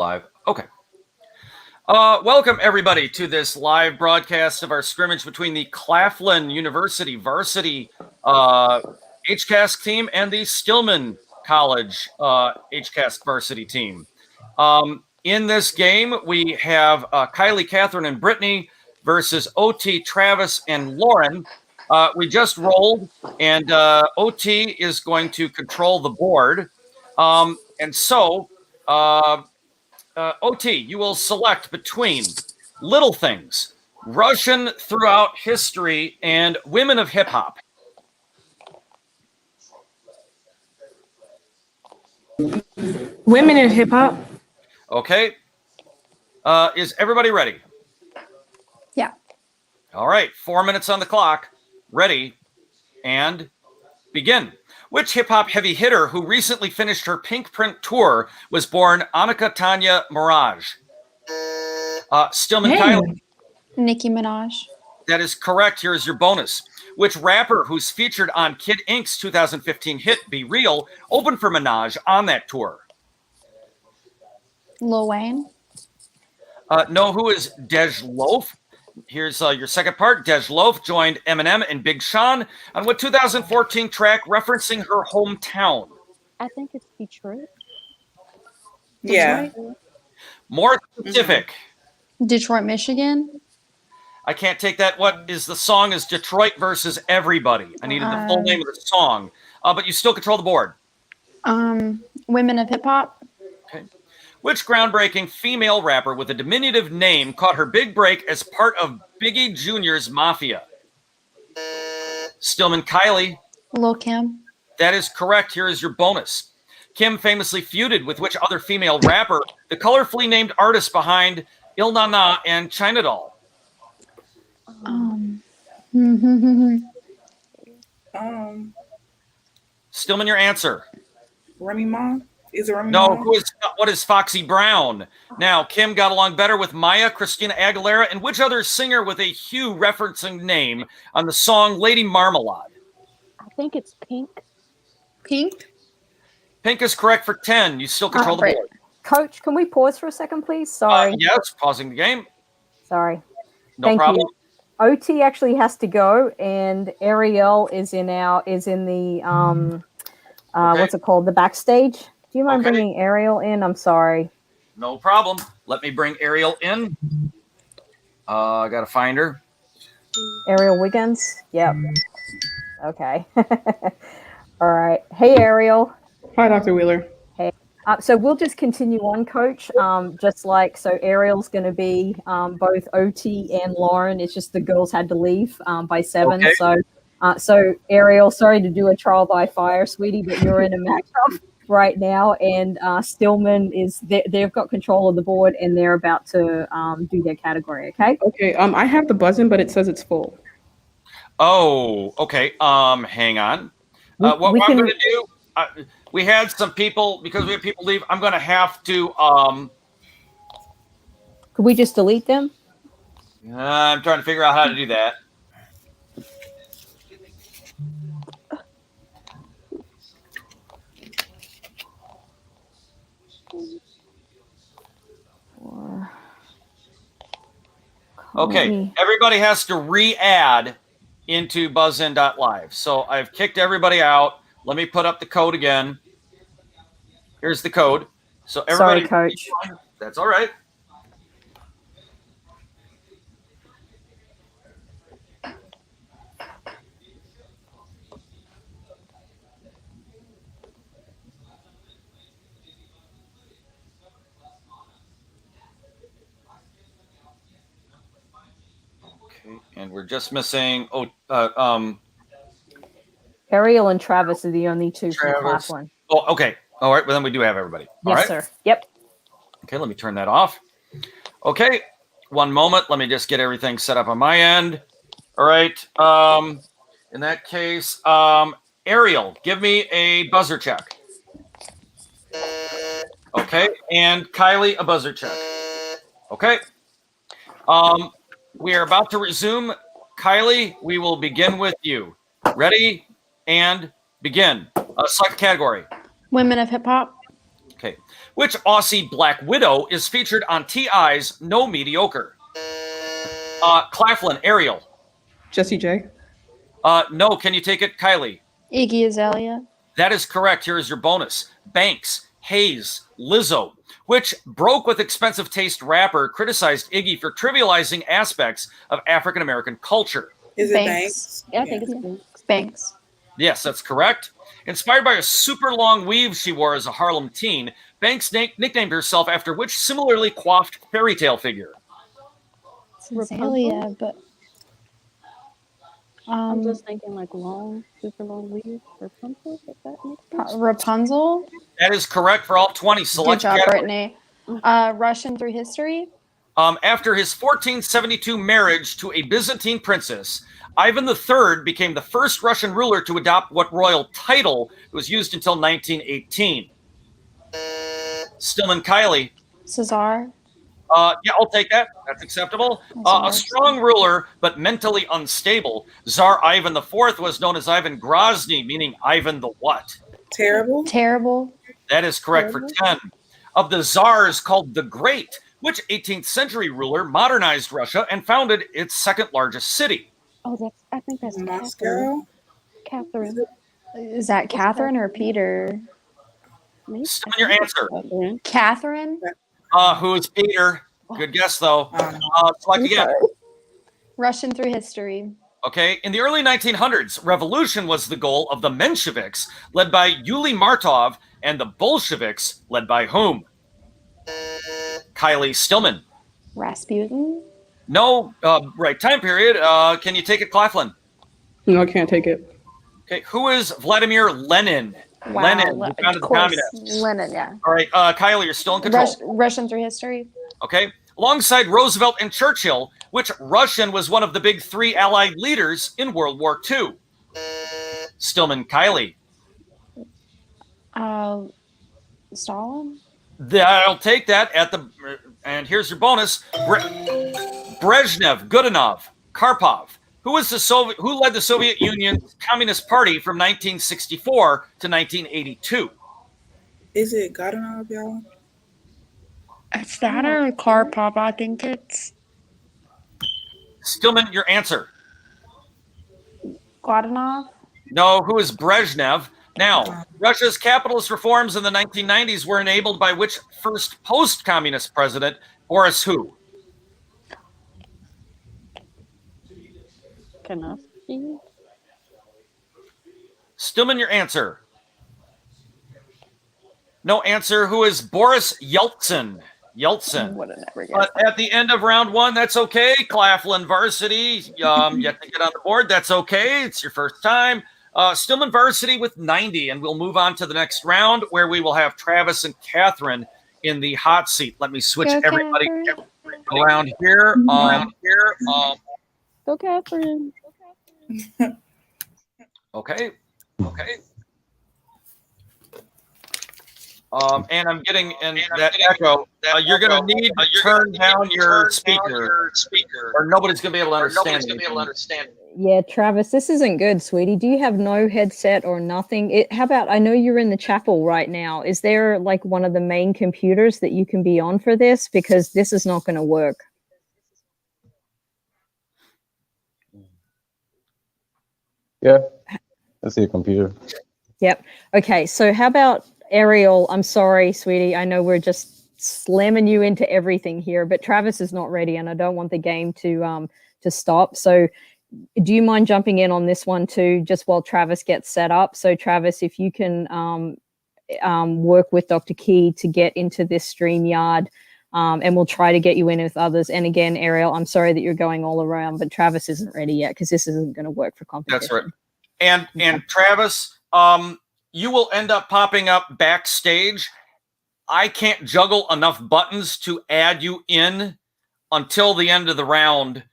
Live. Okay. Welcome, everybody, to this live broadcast of our scrimmage between the Claflin University varsity HCASC team and the Stillman College HCASC varsity team. In this game, we have Kylie, Catherine, and Brittany versus OT, Travis, and Lauren. We just rolled, and OT is going to control the board. OT, you will select between Little Things, Russian Throughout History, and Women of Hip Hop. Women of Hip Hop. Okay. Is everybody ready? Yeah. All right. 4 minutes on the clock. Ready and begin. Which hip-hop heavy hitter who recently finished her Pink Print tour was born Annika Tanya Mirage? Stillman, Kylie. Nicki Minaj. That is correct. Here's your bonus. Which rapper who's featured on Kid Ink's 2015 hit Be Real opened for Minaj on that tour? Lil Wayne. No, who is Dej Loaf? Here's your second part. Dej Loaf joined Eminem and Big Sean on what 2014 track referencing her hometown? I think it's Detroit. Yeah. Detroit? More specific. Detroit, Michigan. I can't take that. What is the song is Detroit versus Everybody. I needed the full name of the song. But you still control the board. Women of Hip Hop. Okay. Which groundbreaking female rapper with a diminutive name caught her big break as part of Biggie Jr.'s Mafia? Stillman, Kylie. Lil Kim. That is correct. Here is your bonus. Kim famously feuded with which other female rapper, the colorfully named artist behind Il Na Na and China Doll? Stillman, your answer. Remy Ma? Is it Remy No, Ma? what is Foxy Brown? Now, Kim got along better with Maya, Christina Aguilera, and which other singer with a Hugh referencing name on the song Lady Marmalade? I think it's Pink. Pink? Pink is correct for 10. You still control the board. Coach, can we pause for a second, please? Sorry. Yes, pausing the game. Sorry. No Thank problem. you. OT actually has to go, and Ariel is in the what's it called? The backstage. Do you mind bringing Ariel in? I'm sorry. No problem. Let me bring Ariel in. I got to find her. Ariel Wiggins? Yep. Okay. All right. Hey, Ariel. Hi, Dr. Wheeler. Hey. So we'll just continue on, Coach. So Ariel's going to be both OT and Lauren. It's just the girls had to leave by 7. Okay. So Ariel, sorry to do a trial by fire, sweetie, but you're in a matchup right now, and Stillman they've got control of the board, and they're about to do their category. Okay. I have the buzzer, but it says it's full. Oh, okay. Hang on. What I'm going to do? We had some people because we have people leave. I'm going to have to. Could we just delete them? I'm trying to figure out how to do that. Okay, everybody has to re-add into buzzin.live. So I've kicked everybody out. Let me put up the code again. Here's the code. So everybody. Sorry, Coach. That's all right. And we're just missing Ariel and Travis are the only two from Claflin. Oh, okay. All right. Well, then we do have everybody. All yes, right. Sir. Yep. Okay, let me turn that off. Okay. One moment. Let me just get everything set up on my end. All right. In that case, Ariel, give me a buzzer check. Okay. And Kylie, a buzzer check. Okay. We are about to resume. Kylie, we will begin with you. Ready and begin. Select category. Women of Hip Hop. Okay. Which Aussie Black Widow is featured on TI's No Mediocre? Claflin, Ariel. Jesse J. No, can you take it, Kylie? Iggy Azalea. That is correct. Here is your bonus. Banks, Hayes, Lizzo. Which broke with expensive taste rapper criticized Iggy for trivializing aspects of African American culture? Is it Banks. Banks? Yeah, I think it's Banks. Banks. Yes, that's correct. Inspired by a super long weave she wore as a Harlem teen, Banks nicknamed herself after which similarly coiffed fairy tale figure? It's Azalea, but I'm just thinking like long, super long weave. Rapunzel, if that makes sense. Rapunzel. That is correct for all 20. Good Select job, category. Brittany. Russian through history. After his 1472 marriage to a Byzantine princess, Ivan III became the first Russian ruler to adopt what royal title was used until 1918. Stillman, Kylie. Caesar. Yeah, I'll take that. That's acceptable. A strong ruler, but mentally unstable, Tsar Ivan IV was known as Ivan Grozny, meaning Ivan the what? Terrible. Terrible. That is correct for 10. Of the Tsars called the Great, which 18th century ruler modernized Russia and founded its second largest city? Oh, I think that's Moscow. Catherine. Is that Catherine or Peter? Maybe. Still your answer. Catherine. Who's Peter? Good guess, though. Select again. Russian through history. Okay. In the early 1900s, revolution was the goal of the Mensheviks, led by Yuli Martov, and the Bolsheviks, led by whom? Kylie Stillman. Rasputin. No, right time period. Can you take it, Claflin? No, I can't take it. Okay. Who is Vladimir Lenin? Wow, Lenin, who founded of the course. communists. Lenin, yeah. All right, Kylie, you're still in control. Russian through history. Okay. Alongside Roosevelt and Churchill, which Russian was one of the big three Allied leaders in World War II? Stillman, Kylie. Stalin. I'll take that and here's your bonus. Brezhnev, Goodunov, Karpov. Who led the Soviet Union's Communist Party from 1964 to 1982? Is it Godunov, y'all? It's that or Karpov. I think it's Stillman, your answer. Godunov. No, who is Brezhnev? Now, Russia's capitalist reforms in the 1990s were enabled by which first post-communist president? Boris who? Kanofsky. Stillman, your answer. No answer. Who is Boris Yeltsin? Yeltsin. Would have never guessed. But at the end of round one, that's okay. Claflin varsity, you have to get on the board. That's okay. It's your first time. Stillman varsity with 90, and we'll move on to the next round where we will have Travis and Catherine in the hot seat. Let me switch Go, everybody Catherine. around here. Go, Catherine. Okay. And I'm getting that echo. You're going to need to turn down your speaker, or nobody's going to be able to understand. Yeah, Travis, this isn't good, sweetie. Do you have no headset or nothing? How about, I know you're in the chapel right now. Is there like one of the main computers that you can be on for this? Because this is not going to work. Yeah, I see a computer. Yep. Okay, so how about Ariel? I'm sorry, sweetie. I know we're just slamming you into everything here, but Travis is not ready, and I don't want the game to stop. So do you mind jumping in on this one too, just while Travis gets set up? So Travis, if you can work with Dr. Key to get into this StreamYard, and we'll try to get you in with others. And again, Ariel, I'm sorry that you're going all around, but Travis isn't ready yet because this isn't going to work for competition. That's right. And Travis, you will end up popping up backstage. I can't juggle enough buttons to add you in until the end of the round.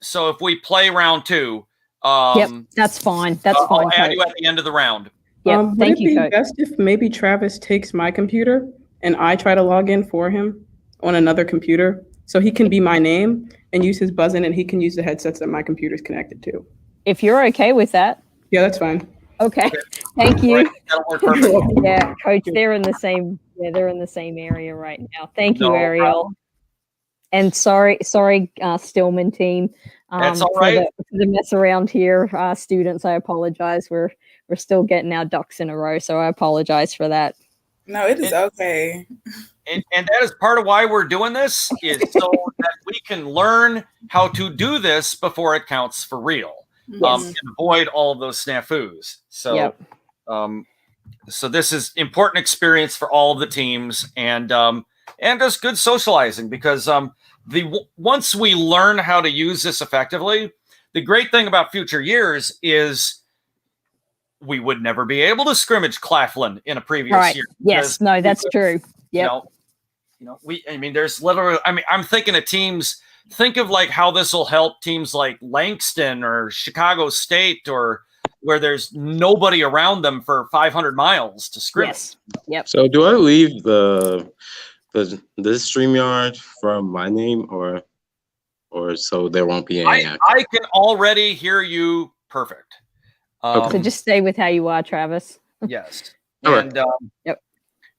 So if we play round two, yep, that's fine. That's fine. I'll add you at the end of the round. Yeah, thank you, Would it Coach. be best if maybe Travis takes my computer and I try to log in for him on another computer so he can be my name and use his buzz-in, and he can use the headsets that my computer's connected to? If you're okay with that. Yeah, that's fine. Okay. Thank you. All right, that'll work perfect. Yeah, Coach, they're in the same. Yeah, they're in the same area right now. Thank you, No Ariel. problem. And sorry, Stillman team. That's all right. For the mess around here, students. I apologize. We're still getting our ducks in a row, so I apologize for that. No, it is okay. And that is part of why we're doing this, is so that we can learn how to do this before it counts for real. Yes. And avoid all of those snafus. So, Yep. So this is important experience for all of the teams, and just good socializing, because once we learn how to use this effectively, the great thing about future years is we would never be able to scrimmage Claflin in a previous year. Yes. No, that's true. Yeah. There's literally, I'm thinking of teams. Think of like how this will help teams like Langston or Chicago State, or where there's nobody around them for 500 miles to scrimmage. Yes. Yep. So do I leave this StreamYard from my name, or so there won't be any? I can already hear you perfect. So just stay with how you are, Travis. Yes. All right. And Yep.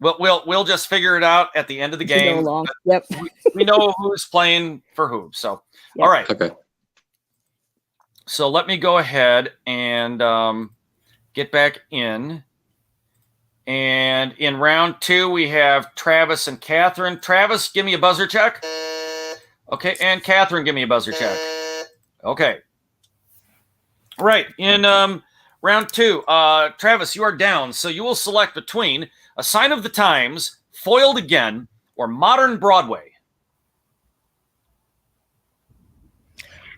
We'll just figure it out at the end of the game. Go along. Yep. We know who's playing for who. So, Yep. All right. Okay. So let me go ahead and get back in. And in round 2, we have Travis and Catherine. Travis, give me a buzzer check. Okay, and Catherine, give me a buzzer check. Okay. Right. In round 2, Travis, you are down. So you will select between A Sign of the Times, Foiled Again, or Modern Broadway.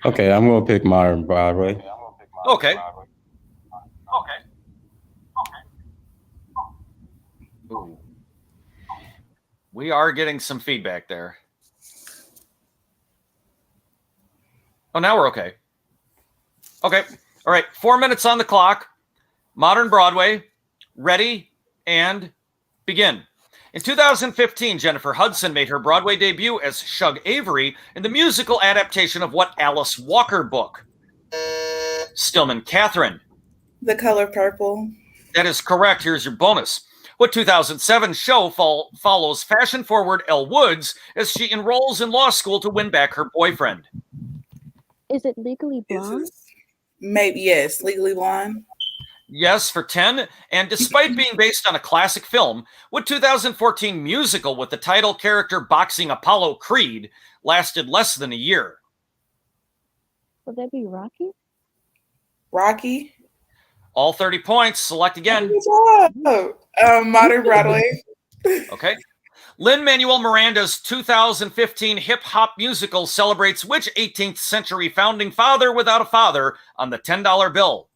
Okay, I'm gonna pick Modern Broadway. Okay. Ooh. We are getting some feedback there. Oh, now we're okay. Okay. All right. 4 minutes on the clock. Modern Broadway. Ready and begin. In 2015, Jennifer Hudson made her Broadway debut as Shug Avery in the musical adaptation of what Alice Walker book? Stillman, Catherine. The Color Purple. That is correct. Here's your bonus. What 2007 show follows fashion-forward Elle Woods as she enrolls in law school to win back her boyfriend? Is it Legally Blonde? Maybe, yes. Legally Blonde. Yes, for 10. And despite being based on a classic film, what 2014 musical with the title character boxing Apollo Creed lasted less than a year? Would that be Rocky? Rocky. All 30 points. Select again. Modern Broadway. Okay. Lin-Manuel Miranda's 2015 hip-hop musical celebrates which 18th century founding father without a father on the $10 bill?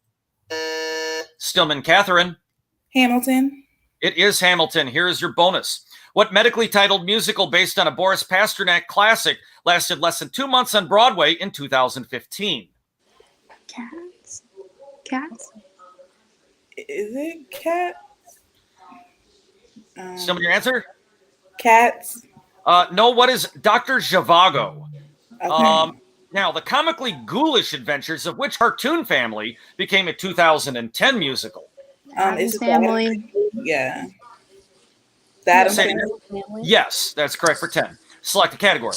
Stillman, Catherine. Hamilton. It is Hamilton. Here is your bonus. What medically titled musical based on a Boris Pasternak classic lasted less than 2 months on Broadway in 2015? Cats? Is it Cats? Stillman, your answer? Cats. No, what is Dr. Zhivago? Okay. Now, the comically ghoulish adventures of which cartoon family became a 2010 musical? Is it Family. Yeah. That Say it again. Yes, that's correct for 10. Select a category.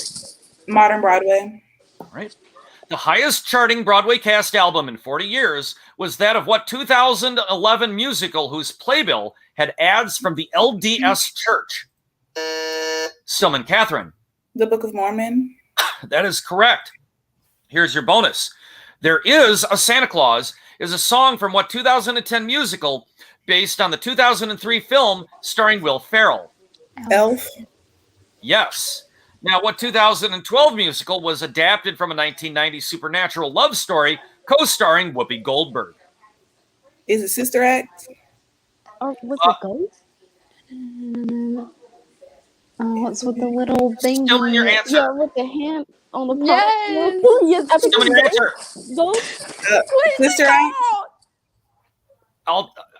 Modern Broadway. All right. The highest charting Broadway cast album in 40 years was that of what 2011 musical whose playbill had ads from the LDS Church? Stillman, Catherine. The Book of Mormon. That is correct. Here's your bonus. There is a Santa Claus is a song from what 2010 musical based on the 2003 film starring Will Ferrell? Elf. Yes. Now, what 2012 musical was adapted from a 1990 supernatural love story co-starring Whoopi Goldberg? Is it Sister Act? Or was it Ghost? Oh, it's with the little thing. Stillman, your answer. Yeah, with the hand on the Yes. Yes, I think Stillman, your answer. Ghost. Sister Act.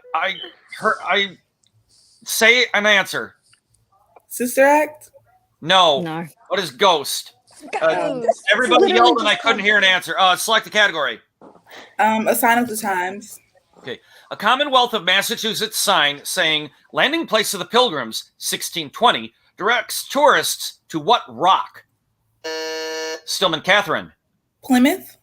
I say an answer. Sister Act. No. No. What is Ghost? Everybody yelled and I couldn't hear an answer. Select the category. A Sign of the Times. Okay. A Commonwealth of Massachusetts sign saying landing place of the Pilgrims, 1620, directs tourists to what rock? Stillman Catherine. Plymouth.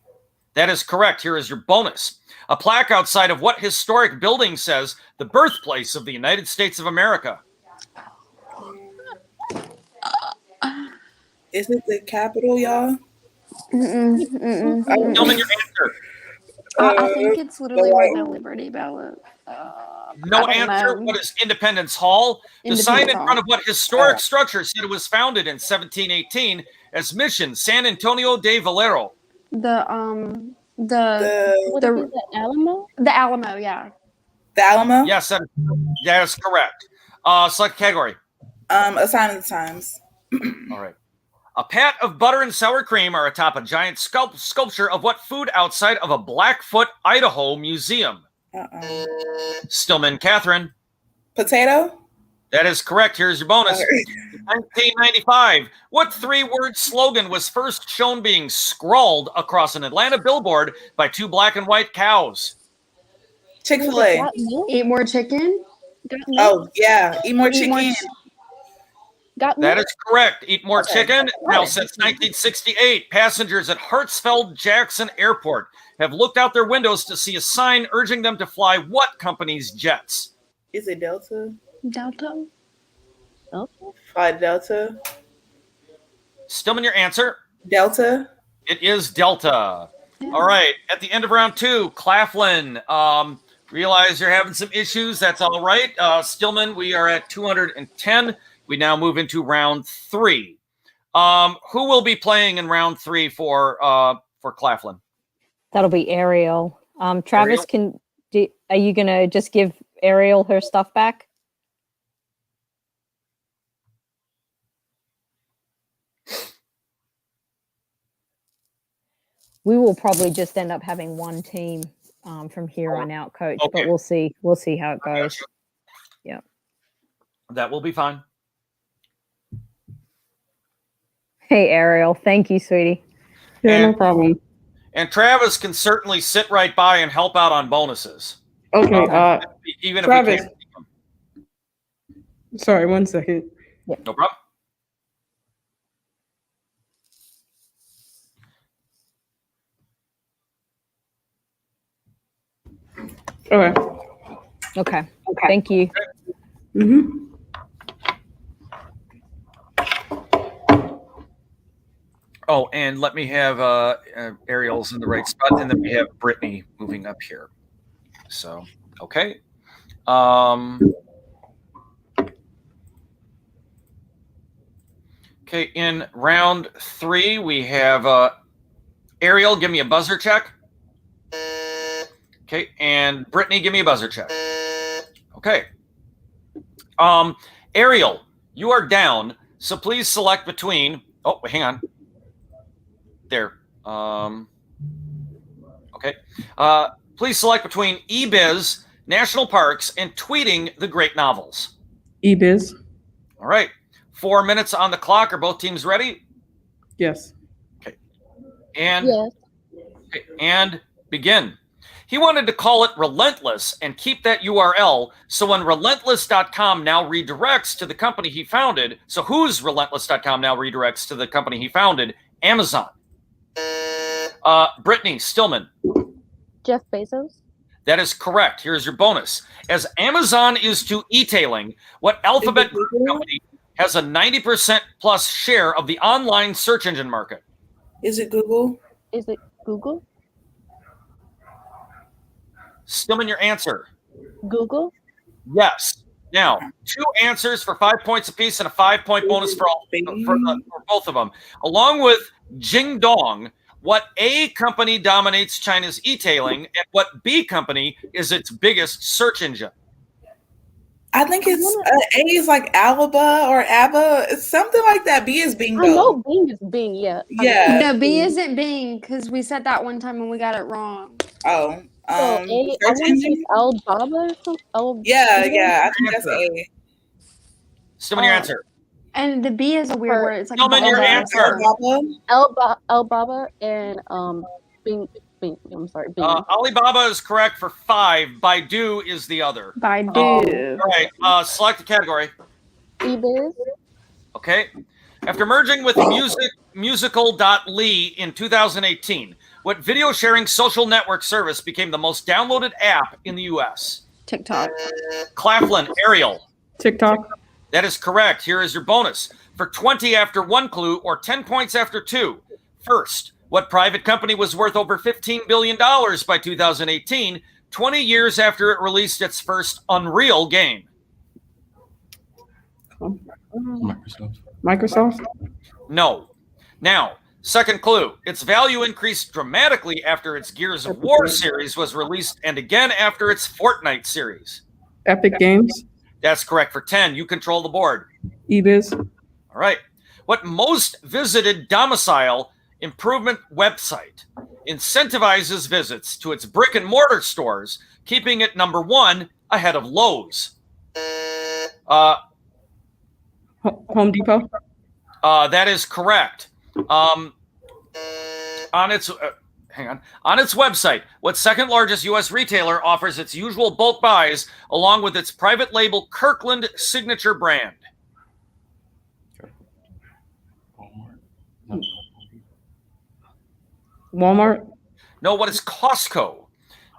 That is correct. Here is your bonus. A plaque outside of what historic building says the birthplace of the United States of America? Is it the Capitol, y'all? Stillman, your answer. I think it's literally the where White- the Liberty Bell is. No I don't answer. know. What is Independence Hall? The sign in Independence front Hall. of what historic structure said it was founded in 1718 as Mission San Antonio de Valero? The What The- is it, the Alamo? the Alamo, yeah. The Alamo. Yes, that is correct. Select category. A Sign of the Times. All right. A pat of butter and sour cream are atop a giant sculpture of what food outside of a Blackfoot, Idaho museum? Stillman Catherine. Potato. That is correct. Here's your bonus. Sorry. 1995. What three-word slogan was first shown being scrawled across an Atlanta billboard by two black and white cows? Chick-fil-A. Got milk? Eat more chicken. Got milk? Oh yeah, eat more Eat more chicken. Got That milk? is correct. Eat more Okay. chicken. Now, Okay. since 1968, passengers at Hartsfield-Jackson Airport have looked out their windows to see a sign urging them to fly what company's jets? Is it Delta? Delta. Okay. Fly Delta. Stillman, your answer. Delta. It is Delta. All right. At the end of round two, Claflin. Realize you're having some issues. That's all right. Stillman, we are at 210. We now move into round three. Who will be playing in round three for Claflin? That'll be Ariel. Travis, are you going to just give Ariel her stuff back? We will probably just end up having one team from here on out, Coach. Okay. But we'll see. We'll see how it goes. That will be fine. Hey, Ariel. Thank you, sweetie. Yeah, no And- problem. And Travis can certainly sit right by and help out on bonuses. Okay, Even if Travis. we can't. sorry, 1 second. No problem. Okay. Okay. Thank you. Mm-hmm. Oh, and let me have Ariel's in the right spot, and then we have Brittany moving up here. So, okay. Okay, in round three, we have Ariel, give me a buzzer check. Okay, and Brittany, give me a buzzer check. Okay. Ariel, you are down, so please select between. Oh, hang on. There. Okay. Please select between eBiz, national parks, and tweeting the great novels. eBiz. All right. 4 minutes on the clock. Are both teams ready? Yes. And Yes. okay, and begin. He wanted to call it Relentless and keep that URL. So when Relentless.com now redirects to the company he founded, so who's Relentless.com now redirects to the company he founded? Amazon. Brittany Stillman. Jeff Bezos. That is correct. Here's your bonus. As Amazon is to e-tailing, what Alphabet Group company has a 90% plus share of the online search engine market? Is it Google? Is it Google? Stillman, your answer. Google? Yes. Now, 2 answers for 5 points apiece and a 5-point bonus for both of them. Along with Jing Dong, what A company dominates China's e-tailing and what B company is its biggest search engine? I think it's A is like Alaba or Abba. It's something like that. B is Bingo. I know Bing is Bing, yeah. Yeah. No, B isn't Bing because we said that one time and we got it wrong. Oh. So A, I search want to say engine? Alibaba or something. Yeah, I think that's A. Stillman, your answer. And the B is a weird word. It's like Stillman, your Alabama. answer. Alibaba? Alibaba and I'm sorry. Bean. Alibaba is correct for 5. Baidu is the other. Baidu. All right. Select the category. eBiz. Okay. After merging with musical.ly in 2018, what video sharing social network service became the most downloaded app in the U.S.? TikTok. Claflin, Ariel. TikTok. That is correct. Here is your bonus. For 20 after 1 clue or 10 points after 2. First, what private company was worth over $15 billion by 2018, 20 years after it released its first Unreal game? Microsoft. No. Now, second clue. Its value increased dramatically after its Gears of War series was released and again after its Fortnite series. Epic Games. That's correct for 10. You control the board. eBiz. All right. What most visited domicile improvement website incentivizes visits to its brick and mortar stores, keeping it number 1 ahead of Lowe's? Home Depot. That is correct. On its website, what second largest U.S. retailer offers its usual bulk buys along with its private label Kirkland signature brand? Walmart. No, what is Costco?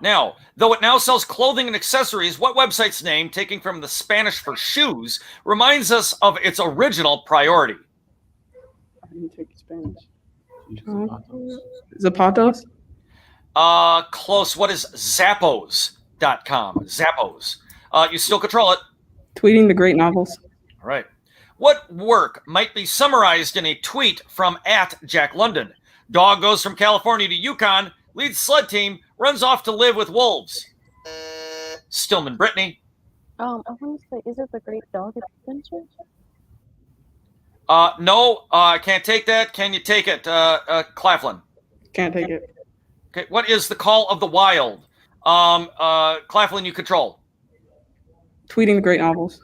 Now, though it now sells clothing and accessories, what website's name, taking from the Spanish for shoes, reminds us of its original priority? I didn't take Spanish. Zapatos. Close. What is Zappos.com? Zappos. You still control it. Tweeting the great novels. All right. What work might be summarized in a tweet from @JackLondon? Dog goes from California to Yukon, leads sled team, runs off to live with wolves. Stillman, Brittany. I want to say, is it the Great Dog Adventure? No, I can't take that. Can you take it, Claflin? Can't take it. Okay. What is the Call of the Wild? Claflin, you control. Tweeting the great novels.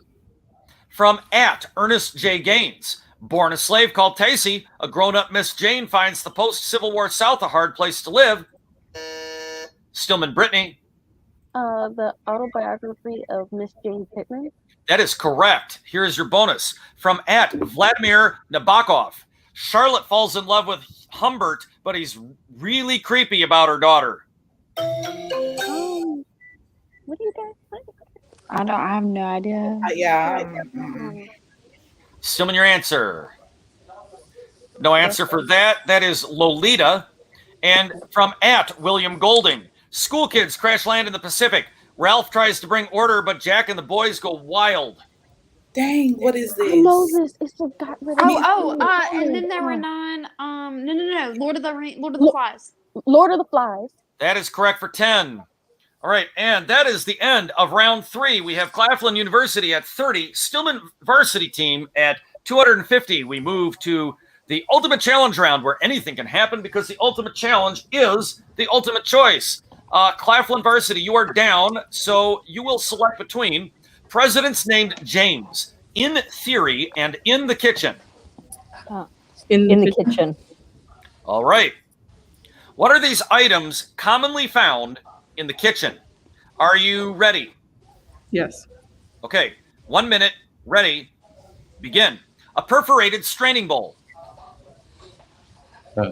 From @Ernest J. Gaines. Born a slave called Tacy, a grown-up Miss Jane finds the post-Civil War South a hard place to live. Stillman, Brittany. The autobiography of Miss Jane Pittman. That is correct. Here is your bonus. From @Vladimir Nabokov. Charlotte falls in love with Humbert, but he's really creepy about her daughter. What do you guys think? I have no idea. Stillman, your answer. No answer for that. That is Lolita. And from @William Golding. School kids crash land in the Pacific. Ralph tries to bring order, but Jack and the boys go wild. Dang, what is this? I know this. It's the got rid of And then there were 9. No. Lord of the Flies. Lord of the Flies. That is correct for 10. All right, and that is the end of round 3. We have Claflin University at 30, Stillman Varsity Team at 250. We move to the Ultimate Challenge round, where anything can happen because the Ultimate Challenge is the ultimate choice. Claflin Varsity, you are down, so you will select between presidents named James, In Theory, and In the Kitchen. In the kitchen. All right. What are these items commonly found in the kitchen? Are you ready? Yes. Okay. 1 minute. Ready. Begin. A perforated straining bowl.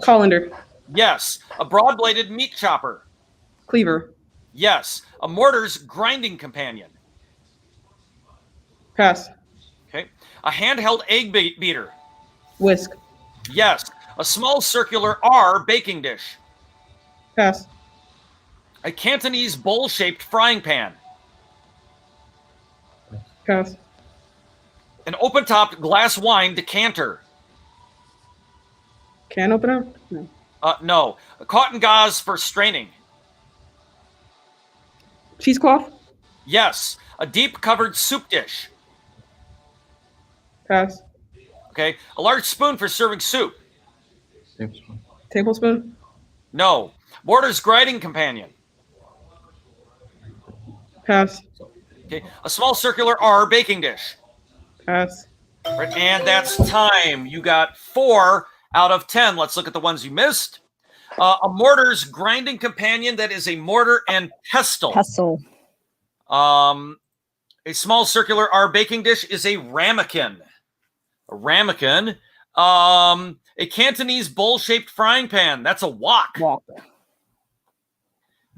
Colander. Yes. A broad-bladed meat chopper. Cleaver. Yes. A mortar's grinding companion. Pass. Okay. A handheld egg beater. Whisk. Yes. A small circular R baking dish. Pass. A Cantonese bowl-shaped frying pan. Pass. An open-topped glass wine decanter. Can opener? No. No. A cotton gauze for straining. Cheesecloth? Yes. A deep-covered soup dish. Pass. Okay. A large spoon for serving soup. Tablespoon? No. Mortar's grinding companion. Pass. Okay. A small circular R baking dish. Pass. All right, and that's time. You got 4 out of 10. Let's look at the ones you missed. A mortar's grinding companion that is a mortar and pestle. Pestle. A small circular R baking dish is a ramekin. A ramekin. A Cantonese bowl-shaped frying pan. That's a wok. Wok.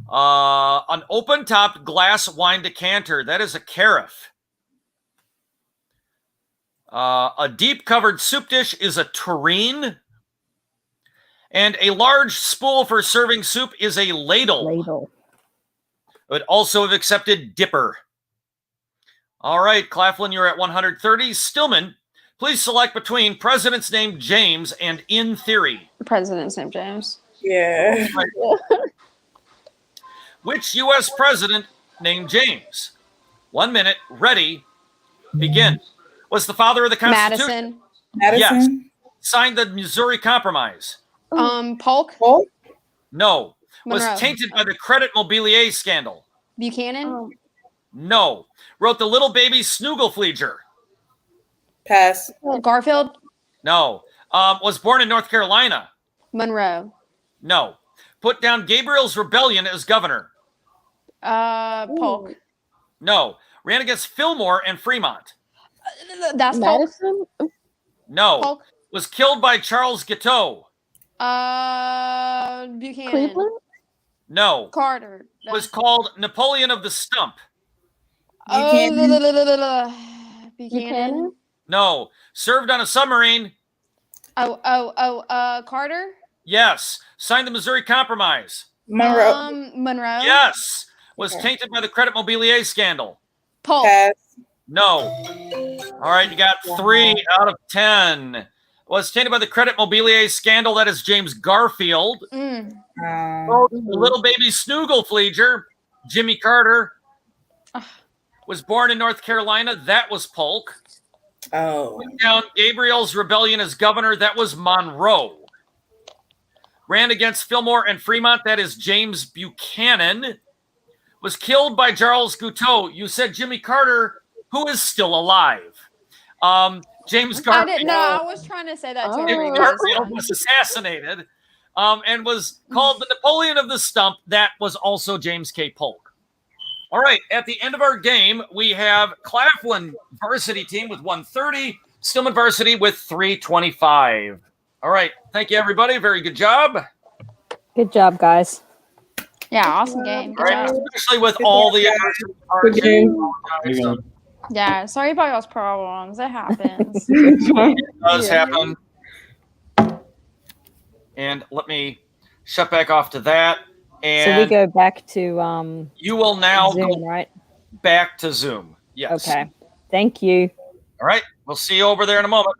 An open-topped glass wine decanter. That is a carafe. A deep-covered soup dish is a tureen. And a large spool for serving soup is a ladle. Ladle. Would also have accepted dipper. All right, Claflin, you're at 130. Stillman, please select between President's Name James and In Theory. President's name James. Yeah. Which U.S. president named James? 1 minute, ready, begin. Was the father of the Constitution? Madison. Madison. Signed the Missouri Compromise? Polk. Polk. No. Was Monroe. tainted by the credit mobilier scandal? Buchanan. No. Wrote the Little Baby Snooglefleeger? Pass. Garfield. No. Was born in North Carolina? Monroe. No. Put down Gabriel's Rebellion as governor? Polk. No. Ran against Fillmore and Fremont? That's Polk. Madison. No. Polk. Was killed by Charles Guiteau? Buchanan. Cleveland. No. Carter. Was called Napoleon of the Stump? Buchanan. Buchanan. No. Served on a submarine? Carter. Yes. Signed the Missouri Compromise? Monroe. Monroe. Yes. Was Okay. tainted by the credit mobilier scandal? Polk. Pass. No. All right, you got 3 out of 10. Was tainted by the credit mobilier scandal. That is James Garfield. Mm. The Little Baby Snooglefleeger, Jimmy Carter. Was born in North Carolina. That was Polk. Oh. Down Gabriel's Rebellion as governor. That was Monroe. Ran against Fillmore and Fremont. That is James Buchanan. Was killed by Charles Guiteau. You said Jimmy Carter, who is still alive. James I Garfield. didn't know. I was trying to say that too. Jimmy Garfield was assassinated and was called the Napoleon of the Stump. That was also James K. Polk. All right, at the end of our game, we have Claflin varsity team with 130, Stillman varsity with 325. All right, thank you, everybody. Very good job. Good job, guys. Yeah, awesome game. All Good right, job. especially with all the adversity parts. Good game. Yeah, sorry about y'all's problems. It happens. It does happen. And let me shut back off to that. So we And go back to you will now Zoom, go right? back to Zoom. Yes. Okay. Thank you. All right. We'll see you over there in a moment.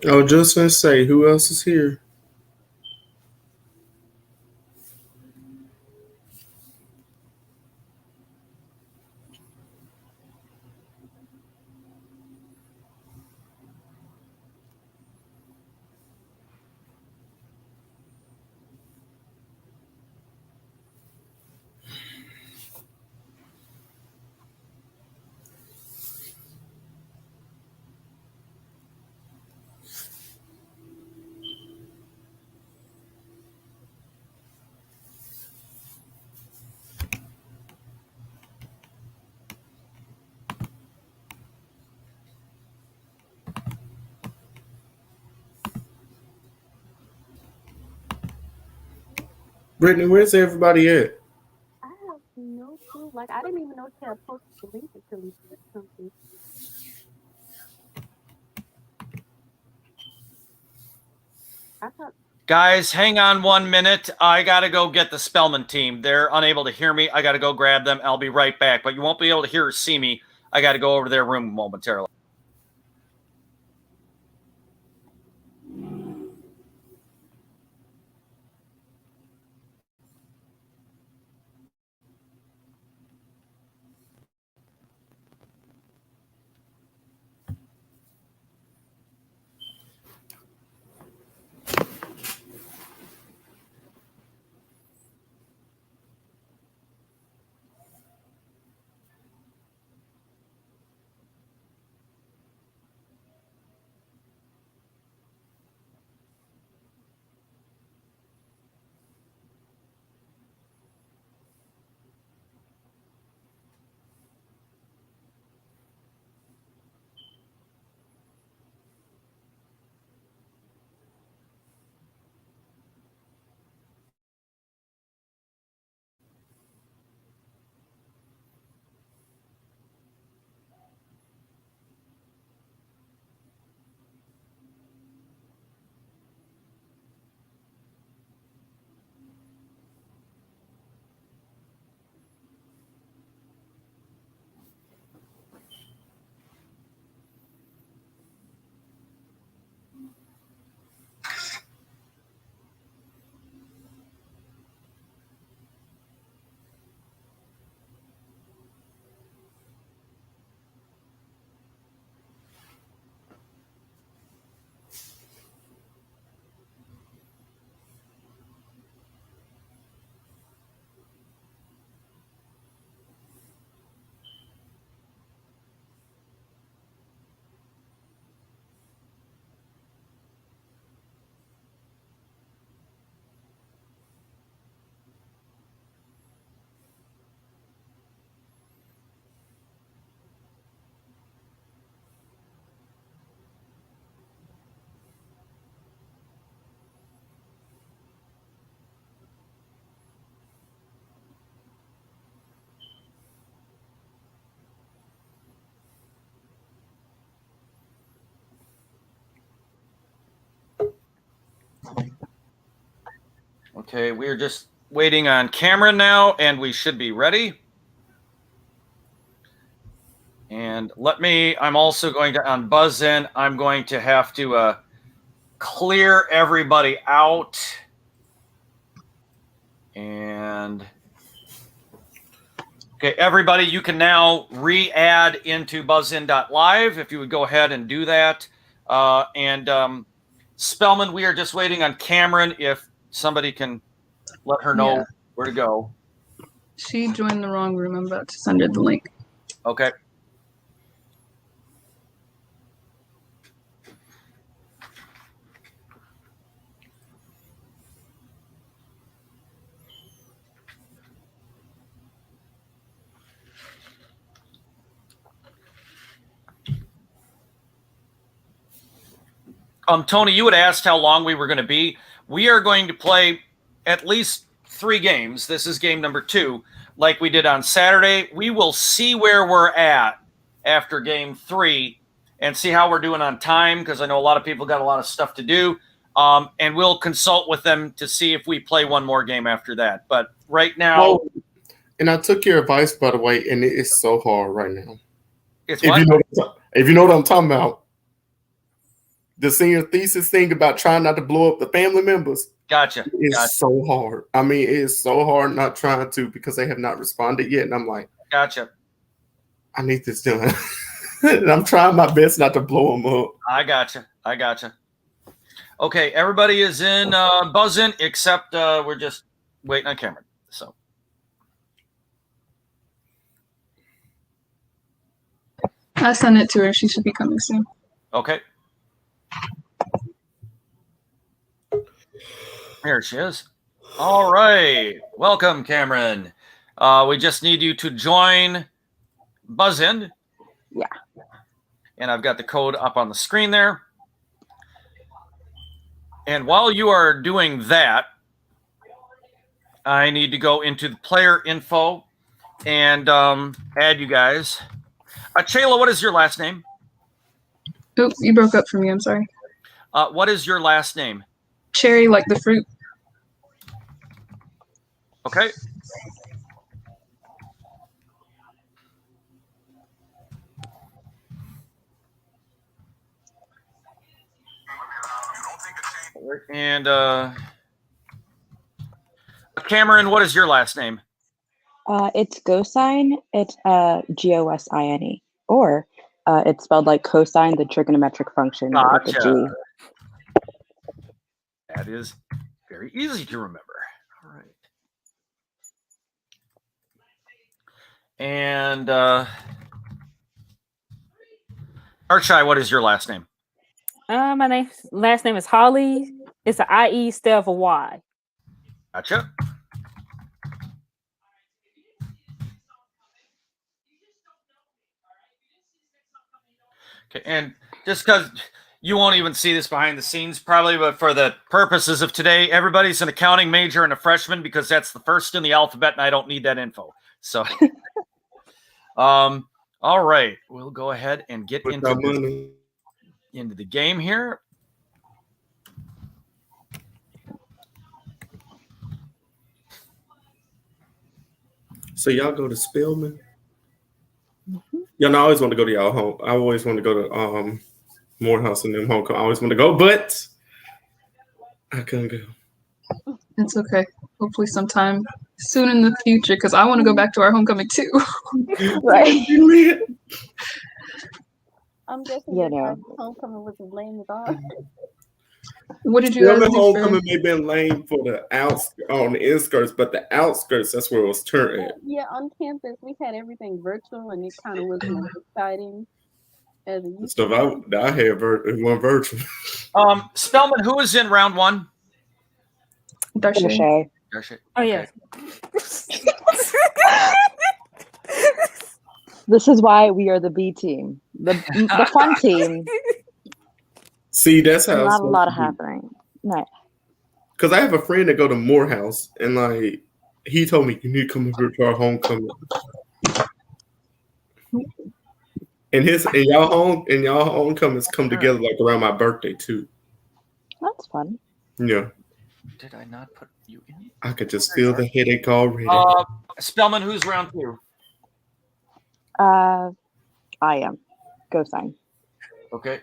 I was just gonna say, who else is here? Brittany, where's everybody at? I have no clue. Like, I didn't even know she had posted the link until we said something. I thought. Guys, hang on 1 minute. I got to go get the Spelman team. They're unable to hear me. I got to go grab them. I'll be right back. But you won't be able to hear or see me. I got to go over to their room momentarily. Okay, we're just waiting on camera now, and we should be ready. And I'm also going to, on buzz in, I'm going to have to clear everybody out. And, okay, everybody, you can now re-add into buzzin.live if you would go ahead and do that. Spelman, we are just waiting on Cameron if somebody can let her know where to go. She joined the wrong room. I'm about to send her the link. Okay. Tony, you had asked how long we were going to be. We are going to play at least 3 games. This is game number 2. Like we did on Saturday, we will see where we're at after game 3 and see how we're doing on time, because I know a lot of people got a lot of stuff to do. And we'll consult with them to see if we play one more game after that. But right now... Oh, and I took your advice, by the way, and it is so hard right now. It's if what? you know what I'm talking about. the senior thesis thing about trying not to blow up the family members. Gotcha. It's so hard. I mean, it's so hard not trying to because they have not responded yet. And I'm like, Gotcha. I need this done. And I'm trying my best not to blow them up. I gotcha. Okay, everybody is in buzzing except we're just waiting on Cameron. So I sent it to her. She should be coming soon. okay. Here she is. All right. Welcome, Cameron. We just need you to join BuzzIn. Yeah. And I've got the code up on the screen there. And while you are doing that, I need to go into the player info and add you guys. Chayla, what is your last name? Oop, you broke up for me. I'm sorry. What is your last name? Cherry, like the fruit. Okay. And Cameron, what is your last name? It's Gosine. It's Gosine, or it's spelled like cosine, the trigonometric function with a G. That is very easy to remember. All right. And Archai, what is your last name? My last name is Holly. It's an IE instead of a Y. Gotcha. Okay, and just because you won't even see this behind the scenes probably, but for the purposes of today, everybody's an accounting major and a freshman because that's the first in the alphabet, and I don't need that info. So, all right, we'll go ahead and get into the game here. So y'all go to Spelman? Y'all know I always want to go to y'all home. I always want to go to Morehouse and them homecoming. I always want to go, but I couldn't go. It's okay. Hopefully sometime soon in the future, because I want to go back to our homecoming too. Right. I'm guessing Yeah, homecoming was as lame as ours. What did you guys do? Homecoming may have been lame for the on the inskirts, but the outskirts, that's where it was turned. Yeah, on campus we had everything virtual, and it kind of wasn't as exciting as it used to. Stuff I had it went virtual. Spelman, who is in round one? Darcy. Oh yeah. This is why we are the B team, the fun team. See, that's how not a lot of happening. Right. Because I have a friend that go to Morehouse, and like he told me you need to come over to our homecoming. And y'all homecomings come together like around my birthday too. That's fun. Yeah. Did I not put you in? I could just feel the headache already. Spelman, who's round two? I am. Go sign. Okay.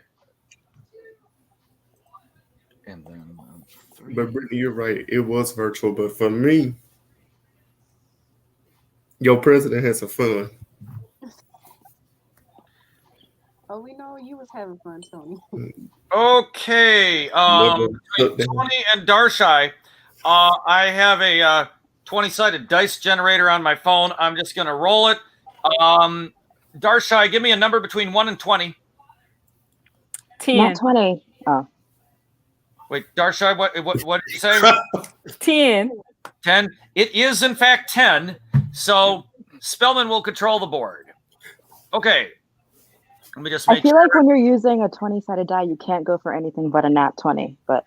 And then three. But Brittany, you're right. It was virtual, but for me, your president had some fun. Oh, we know you was having fun, Tony. Okay. Tony and Darshai, I have a 20-sided dice generator on my phone. I'm just going to roll it. Darshai, give me a number between 1 and 20. 10. Not 20. Oh. Wait, Darshai, what did you say? 10. 10. It is, in fact, 10. So Spelman will control the board. Okay. Let me just make I feel like when you're using a 20-sided die, you can't go for anything but a nat 20. But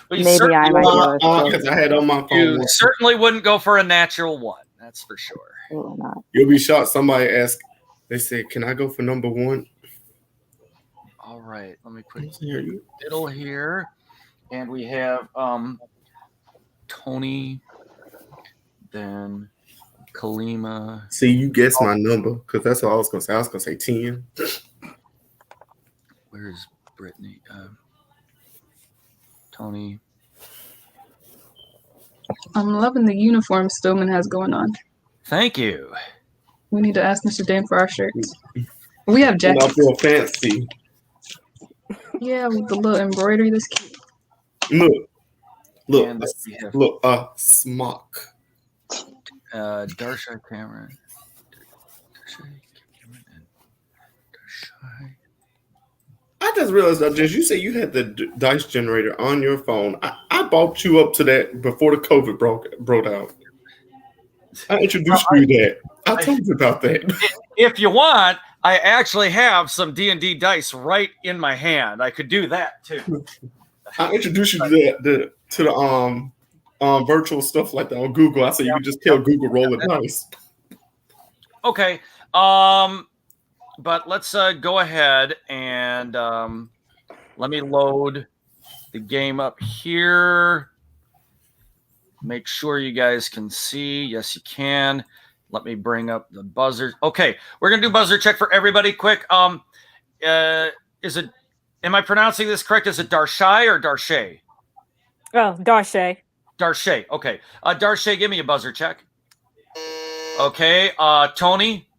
maybe I might go. Because I had on my phone. You certainly wouldn't go for a natural 1. That's for sure. Not. You'll be shocked. Somebody asked, they said, can I go for number 1? All right. Let me put it in the middle here. And we have Tony, then Kalima. See, you guessed my number because that's what I was going to say. I was going to say 10. Where's Brittany, Tony. I'm loving the uniform Stillman has going on. Thank you. We need to ask Mr. Dan for our shirts. We have I jackets. feel fancy. Yeah, with the little embroidery. That's cute. Look, And we have smock. Darsha Cameron. Darsha Cameron and Darsha. I just realized that just you said you had the dice generator on your phone. I bought you up to that before the COVID broke out. I introduced you to that. I told you about that. If you want, I actually have some D&D dice right in my hand. I could do that too. I introduced you to the virtual stuff like that on Google. I said you can just tell Google roll the dice. Okay. But let's go ahead and let me load the game up here. Make sure you guys can see. Yes, you can. Let me bring up the buzzer. Okay, we're gonna do buzzer check for everybody quick. Am I pronouncing this correct? Is it Darshai or Darshay? Oh, Darshay. Darshay. Okay. Darshay, give me a buzzer check. Okay. Tony.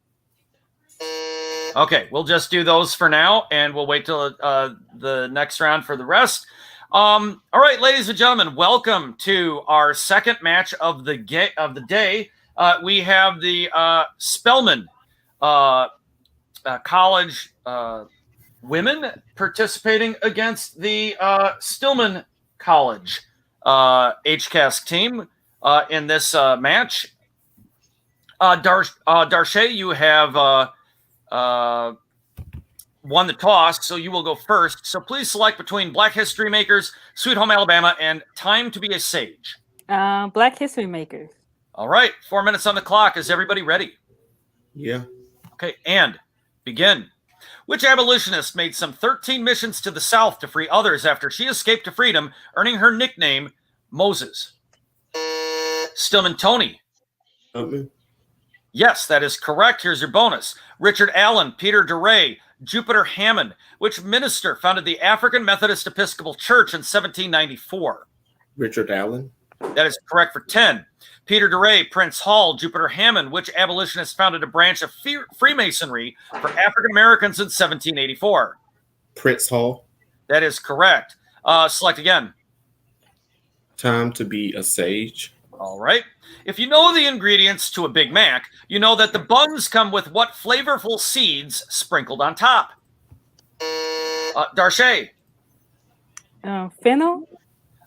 Okay, we'll just do those for now, and we'll wait till the next round for the rest. All right, ladies and gentlemen, welcome to our second match of the day. We have the Spelman College women participating against the Stillman College HCASC team in this match. Darshay, you have won the toss, so you will go first. So please select between Black History Makers, Sweet Home Alabama, and Time to Be a Sage. Black History Makers. All right, 4 minutes on the clock. Is everybody ready? Yeah. Okay, and begin. Which abolitionist made some 13 missions to the South to free others after she escaped to freedom, earning her nickname Moses? Stillman Tony. Yes, that is correct. Here's your bonus. Richard Allen, Peter DeRay, Jupiter Hammond. Which minister founded the African Methodist Episcopal Church in 1794? Richard Allen. That is correct for 10. Peter DeRay, Prince Hall, Jupiter Hammond. Which abolitionist founded a branch of Freemasonry for African Americans in 1784? Prince Hall. That is correct. Select again. Time to Be a Sage. All right. If you know the ingredients to a Big Mac, you know that the buns come with what flavorful seeds sprinkled on top? Darshay. Fennel?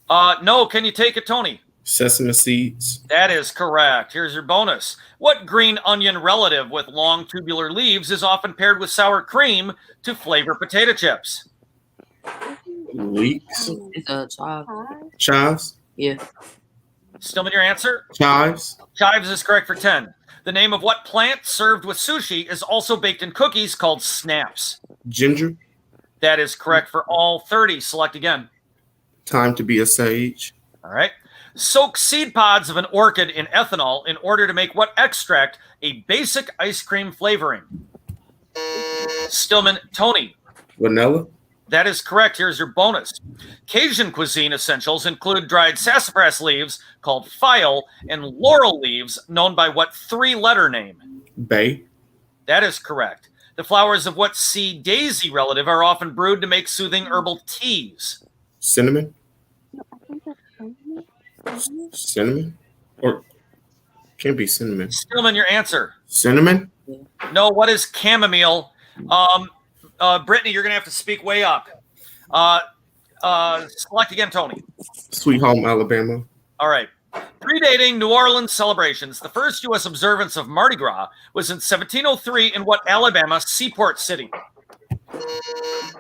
No. Can you take it, Tony? Sesame seeds. That is correct. Here's your bonus. What green onion relative with long tubular leaves is often paired with sour cream to flavor potato chips? Leeks. It's Chives. Yeah. Stillman, your answer? Chives. Chives is correct for 10. The name of what plant served with sushi is also baked in cookies called snaps? Ginger. That is correct for all 30. Select again. Time to Be a Sage. All right. Soak seed pods of an orchid in ethanol in order to make what extract a basic ice cream flavoring? Stillman Tony. Vanilla. That is correct. Here's your bonus. Cajun cuisine essentials include dried sassafras leaves called file and laurel leaves known by what three-letter name? Bay. That is correct. The flowers of what sea daisy relative are often brewed to make soothing herbal teas? Cinnamon. Cinnamon? Or can't be cinnamon. Stillman, your answer. Cinnamon? No, what is chamomile? Brittany, you're going to have to speak way up. Select again, Tony. Sweet Home Alabama. All right. Predating New Orleans celebrations, the first U.S. observance of Mardi Gras was in 1703 in what Alabama seaport city?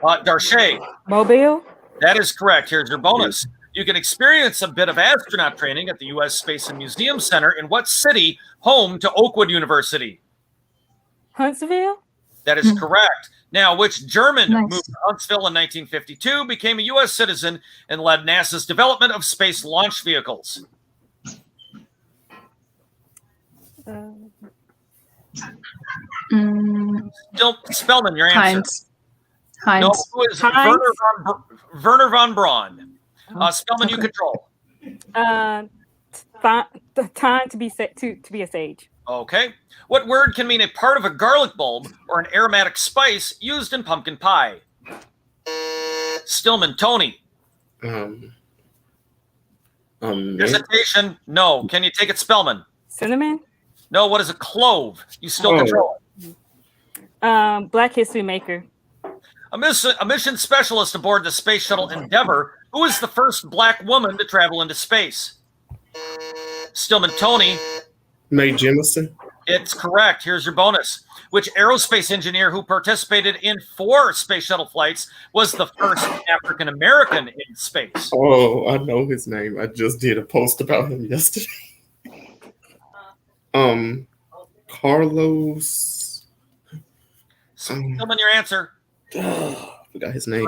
Darshay. Mobile. That is correct. Here's your bonus. You can experience a bit of astronaut training at the U.S. Space and Museum Center in what city, home to Oakwood University? Huntsville. That is correct. Now, which German moved to Huntsville in 1952, became a U.S. citizen, and led NASA's development of space launch vehicles? Spelman, your answer. Heinz. Heinz. No, who is Heinz? Werner von Braun. Spelman, you control. Time to be a sage. Okay. What word can mean a part of a garlic bulb or an aromatic spice used in pumpkin pie? Stillman, Tony. Hesitation. No. Can you take it, Spellman? Cinnamon? No. What is a clove? You still control it. Black History Maker. A mission specialist aboard the Space Shuttle Endeavour. Who is the first black woman to travel into space? Stillman, Tony. Mae Jemison. It's correct. Here's your bonus. Which aerospace engineer who participated in 4 space shuttle flights was the first African American in space? Oh, I know his name. I just did a post about him yesterday. Carlos. Stillman, your answer. I forgot his name.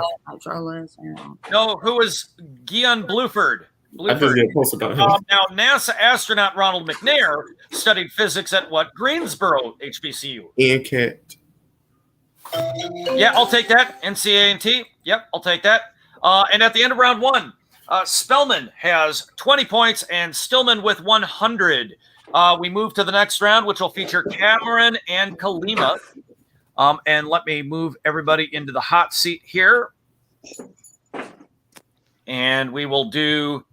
No, who is Guion Bluford? I just did a post about him. Now, NASA astronaut Ronald McNair studied physics at what Greensboro HBCU? Ian Cat. Yeah, I'll take that. NCANT. Yep, I'll take that. And at the end of round 1, Spellman has 20 points and Stillman with 100. We move to the next round, which will feature Cameron and Kalima. And let me move everybody into the hot seat here. And we will do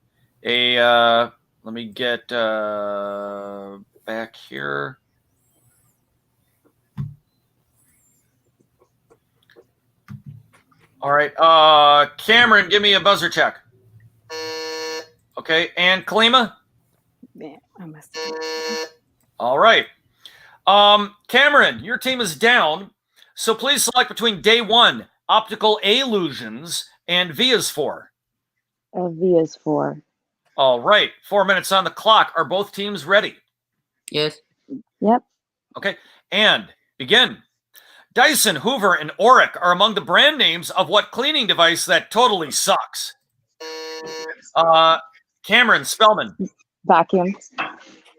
let me get back here. All right. Cameron, give me a buzzer check. Okay. And Kalima? Man, I must. All right. Cameron, your team is down. So please select between day 1, optical illusions, and V is 4. V is 4. All right. 4 minutes on the clock. Are both teams ready? Yes. Yep. Okay. And begin. Dyson, Hoover, and Oric are among the brand names of what cleaning device that totally sucks? Cameron, Spellman. Vacuum.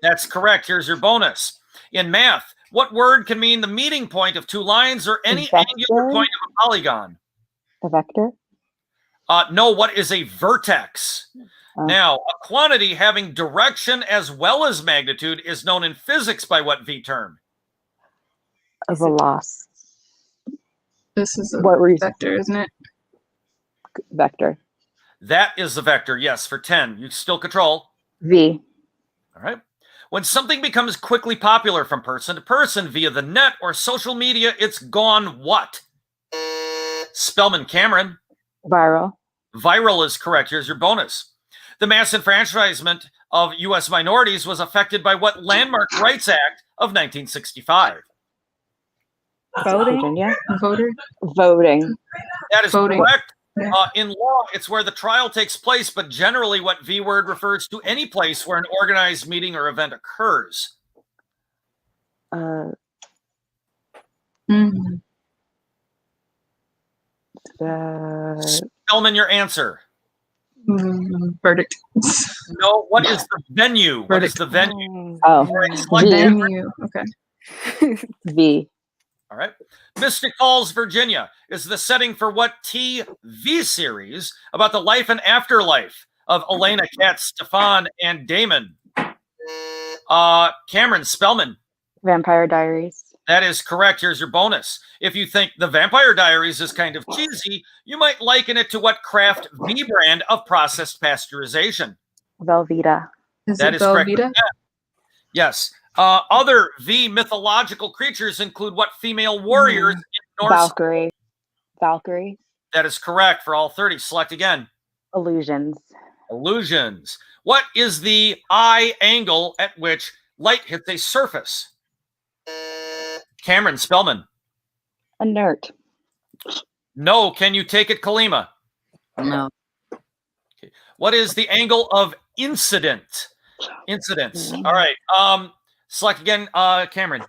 That's correct. Here's your bonus. In math, what word can mean the meeting point of 2 lines or any angular point of a polygon? A vector. No, what is a vertex? Now, a quantity having direction as well as magnitude is known in physics by what V term? A veloc. This is a What were you vector, isn't it? Vector. That is the vector, yes, for 10. You still control. V. All right. When something becomes quickly popular from person to person via the net or social media, it's gone what? Spellman, Cameron. Viral. Viral is correct. Here's your bonus. The mass enfranchisement of U.S. minorities was affected by what Landmark Rights Act of 1965? Voting. Virginia. Voter. Voting. That is Voting. correct. In law, it's where the trial takes place, but generally what V word refers to any place where an organized meeting or event occurs. Spellman, your answer. Verdict. No, what is the venue? What is the venue? Oh. Venue. Okay. V. All right. Mystic Falls, Virginia is the setting for what TV series about the life and afterlife of Elena, Kat, Stefan, and Damon? Cameron, Spellman. Vampire Diaries. That is correct. Here's your bonus. If you think the Vampire Diaries is kind of cheesy, you might liken it to what Kraft V brand of processed pasteurization? Velveeta. That is correct. Yeah. Yes. Other V mythological creatures include what female warriors in Norse? Valkyrie. Valkyrie. That is correct for all 30. Select again. Illusions. Illusions. What is the eye angle at which light hits a surface? Cameron, Spellman. Inert. No. Can you take it, Kalima? No. Okay. What is the angle of incident? Incidents. All right. Select again, Cameron.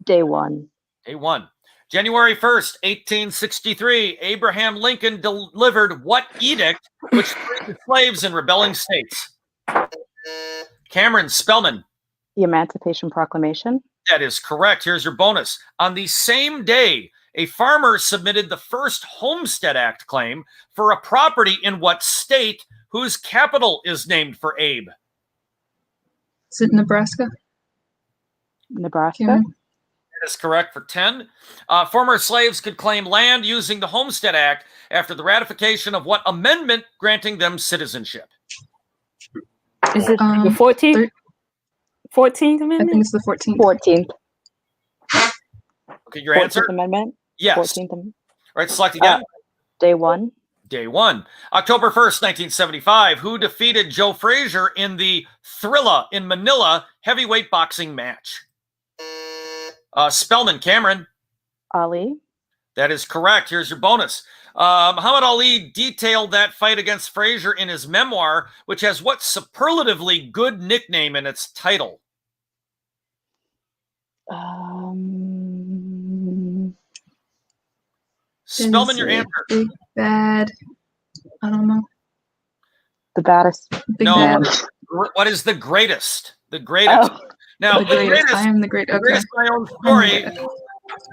Day 1. Day 1. January 1st, 1863, Abraham Lincoln delivered what edict which freed the slaves in rebelling states? Cameron, Spellman. The Emancipation Proclamation. That is correct. Here's your bonus. On the same day, A farmer submitted the first Homestead Act claim for a property in what state whose capital is named for Abe? Is it Nebraska? Nebraska. Cameron? That is correct for 10. Former slaves could claim land using the Homestead Act after the ratification of what amendment granting them citizenship? Is it the 14th? 14th I Amendment? think it's the 14th. 14th. Okay, your answer? 14th Amendment? Yes. 14th Amendment. All right, select again. Day one. Day one. October 1st, 1975. Who defeated Joe Frazier in the Thrilla in Manila heavyweight boxing match? Spelman, Cameron. Ali. That is correct. Here's your bonus. Muhammad Ali detailed that fight against Frazier in his memoir, which has what superlatively good nickname in its title? Spelman, your answer. Big bad. I don't know. The baddest. Big No. bad. What is the greatest? The greatest. Oh. Now, The greatest. I am the great. the Okay. greatest my own story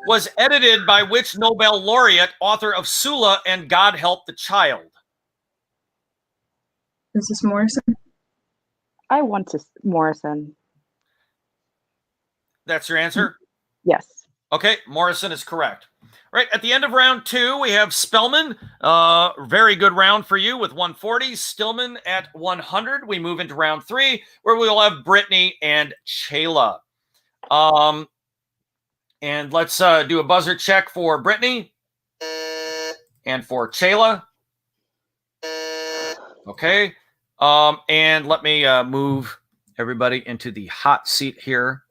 was edited by which Nobel laureate, author of Sula and God Help the Child? Is this Morrison? I want to Morrison. That's your answer? Yes. Okay, Morrison is correct. Right, at the end of round 2, we have Spelman. Very good round for you with 140. Stillman at 100. We move into round 3, where we will have Brittany and Chayla. And let's do a buzzer check for Brittany and for Chayla. Okay. And let me move everybody into the hot seat here.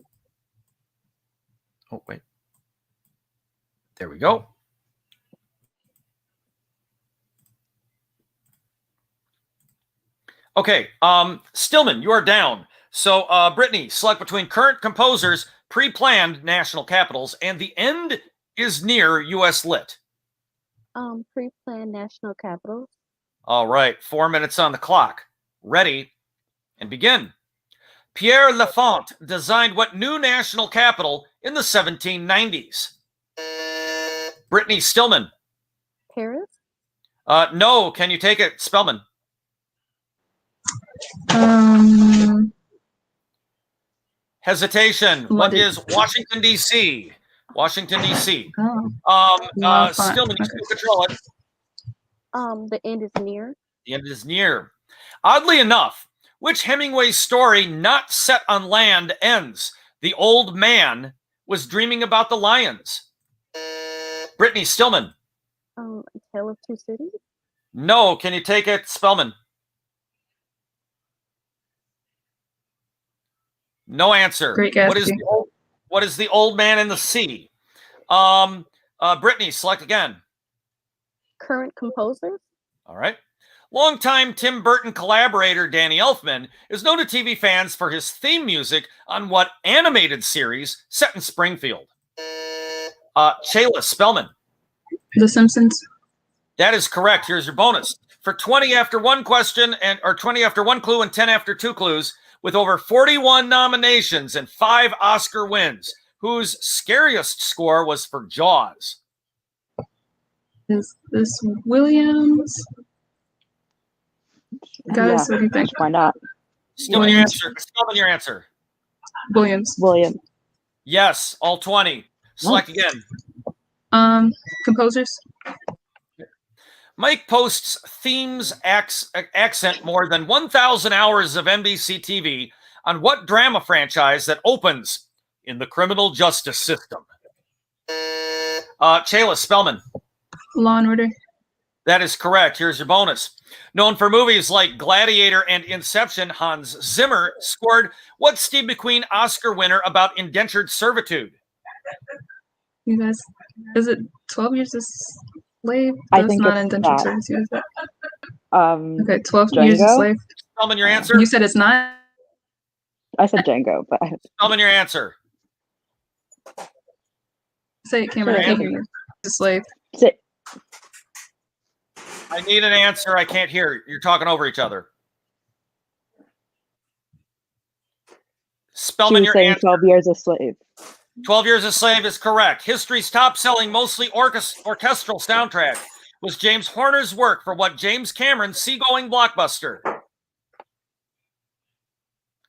Oh, wait. There we go. Okay, Stillman, you are down. So, Brittany, select between current composers, pre-planned national capitals, and the end is near U.S. Lit. Pre-planned national capitals. All right, 4 minutes on the clock. Ready, and begin. Pierre Lafont designed what new national capital in the 1790s? Brittany Stillman. Paris. No, can you take it, Spelman? Hesitation. What London. is Washington, D.C.? Washington, D.C. Lafont. Stillman, you still control it. The end is near. The end is near. Oddly enough, which Hemingway story not set on land ends? The old man was dreaming about the lions. Brittany Stillman. A Tale of Two Cities. No, can you take it, Spelman? No answer. Great What is Gatsby. what is the old man in the sea? Brittany, select again. Current composers. All right. Longtime Tim Burton collaborator Danny Elfman is known to TV fans for his theme music on what animated series set in Springfield? Chayla Spelman. The Simpsons. That is correct. Here's your bonus. For 20 after one question or 20 after one clue and 10 after two clues, with over 41 nominations and 5 Oscar wins, whose scariest score was for Jaws? Is this Williams? Guys, what do you think? Why not? Still your answer. Still your answer. Williams. William. Yes, all 20. Select again. Composers. Mike Post's themes accent more than 1,000 hours of NBC TV on what drama franchise that opens in the criminal justice system? Chayla Spelman. Law and Order. That is correct. Here's your bonus. Known for movies like Gladiator and Inception, Hans Zimmer scored what Steve McQueen Oscar winner about indentured servitude? You guys, is it 12 Years a Slave? I That's think not it's indentured that. service, is it? Okay, 12 Years a Django? Slave. Spelman, your answer? You said it's not? I said Django, but Spelman, your answer. Say it, Cameron. I can't hear you. A slave. Sit. I need an answer. I can't hear. You're talking over each other. She Spelman, was your saying answer. 12 Years a Slave. 12 Years a Slave is correct. History's top-selling, mostly orchestral soundtrack was James Horner's work for what James Cameron's seagoing blockbuster?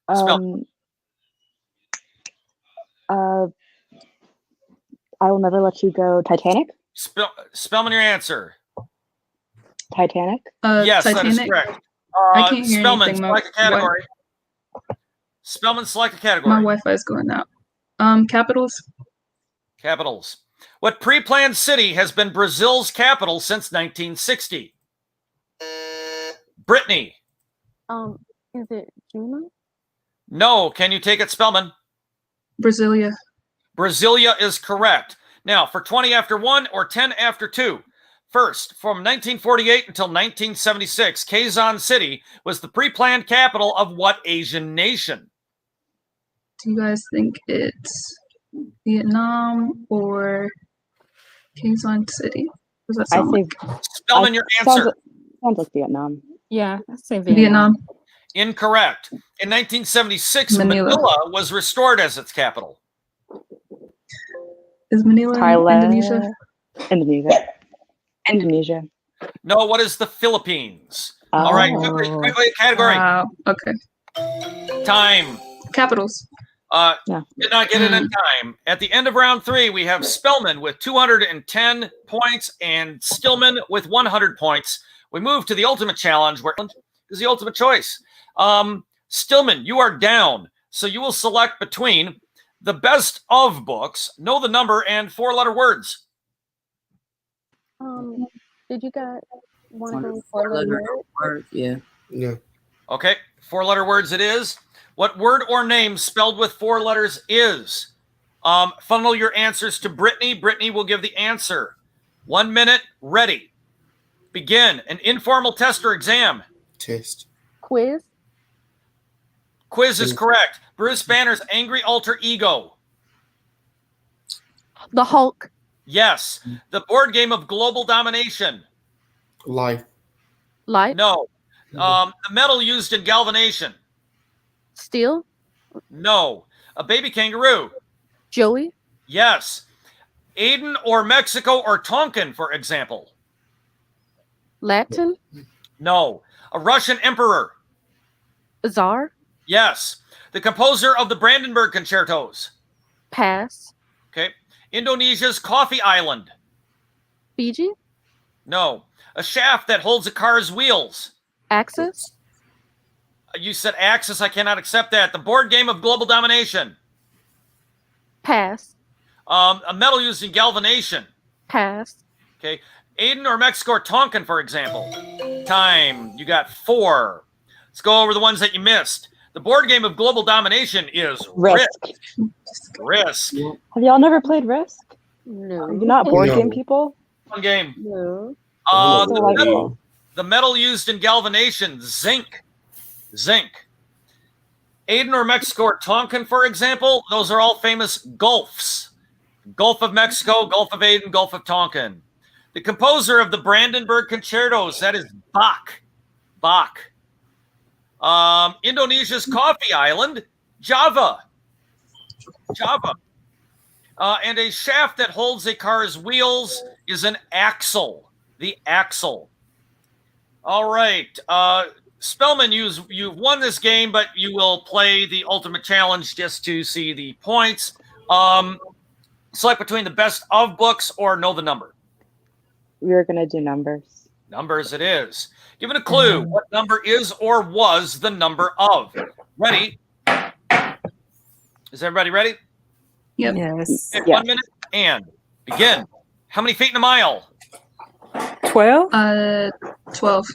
I Will Never Let You Go. Titanic? Spellman, your answer. Titanic? Yes, Titanic? that is correct. I can't hear Spellman, anything. select a category. Spellman, select a category. My Wi-Fi is going out. Capitals? Capitals. What pre-planned city has been Brazil's capital since 1960? Brittany. Is it Juma? No. Can you take it, Spellman? Brasilia. Brasilia is correct. Now, for 20 after 1 or 10 after 2. First, from 1948 until 1976, Quezon City was the pre-planned capital of what Asian nation? Do you guys think it's Vietnam or Quezon City? Does that sound like? Spellman, your answer. Sounds like Vietnam. Yeah, I say Vietnam. Incorrect. In 1976, Manila. Manila was restored as its capital. Is Manila Thailand. Indonesia? Indonesia. No, what is the Philippines? All right, quickly, category. Okay. Time. Capitals. Did not get it in time. At the end of round 3, we have Spellman with 210 points and Stillman with 100 points. We move to the ultimate challenge, where is the ultimate choice. Stillman, you are down, so you will select between the best of books, know the number, and 4-letter words. Did you guys want to go Four-letter word? Yeah. Yeah. Okay, 4-letter words it is. What word or name spelled with 4 letters is? Funnel your answers to Brittany. Brittany will give the answer. 1 minute, ready. Begin. An informal test or exam. Test. Quiz? Quiz is correct. Bruce Banner's angry alter ego. The Hulk? Yes. The board game of global domination. Life. Light? No. The metal used in galvanization. Steel? No. A baby kangaroo. Joey? Yes. Aden or Mexico or Tonkin, for example. Latin? No. A Russian emperor. Czar? Yes. The composer of the Brandenburg Concertos. Pass. Okay. Indonesia's coffee island. Fiji? No. A shaft that holds a car's wheels. Axis? You said Axis. I cannot accept that. The board game of global domination. Pass. A metal used in galvanization. Pass. Okay. Aden or Mexico or Tonkin, for example. Time. You got 4. Let's go over the ones that you missed. The board game of global domination is Risk. Risk. Have y'all never played Risk? No. Are you not board No. game people? Fun game. No. The metal used in galvanization, zinc. Zinc. Aden or Mexico or Tonkin, for example, those are all famous gulfs. Gulf of Mexico, Gulf of Aden, Gulf of Tonkin. The composer of the Brandenburg Concertos, that is Bach. Bach. Indonesia's coffee island, Java. Java. And a shaft that holds a car's wheels is an axle. The axle. All right. Spellman, you've won this game, but you will play the ultimate challenge just to see the points. Select between the best of books or know the number. We're going to do numbers. Numbers it is. Given a clue, what number is or was the number of? Ready? Is everybody ready? Yep. Yes. Okay, 1 minute and begin. How many feet in a mile? 12? 12.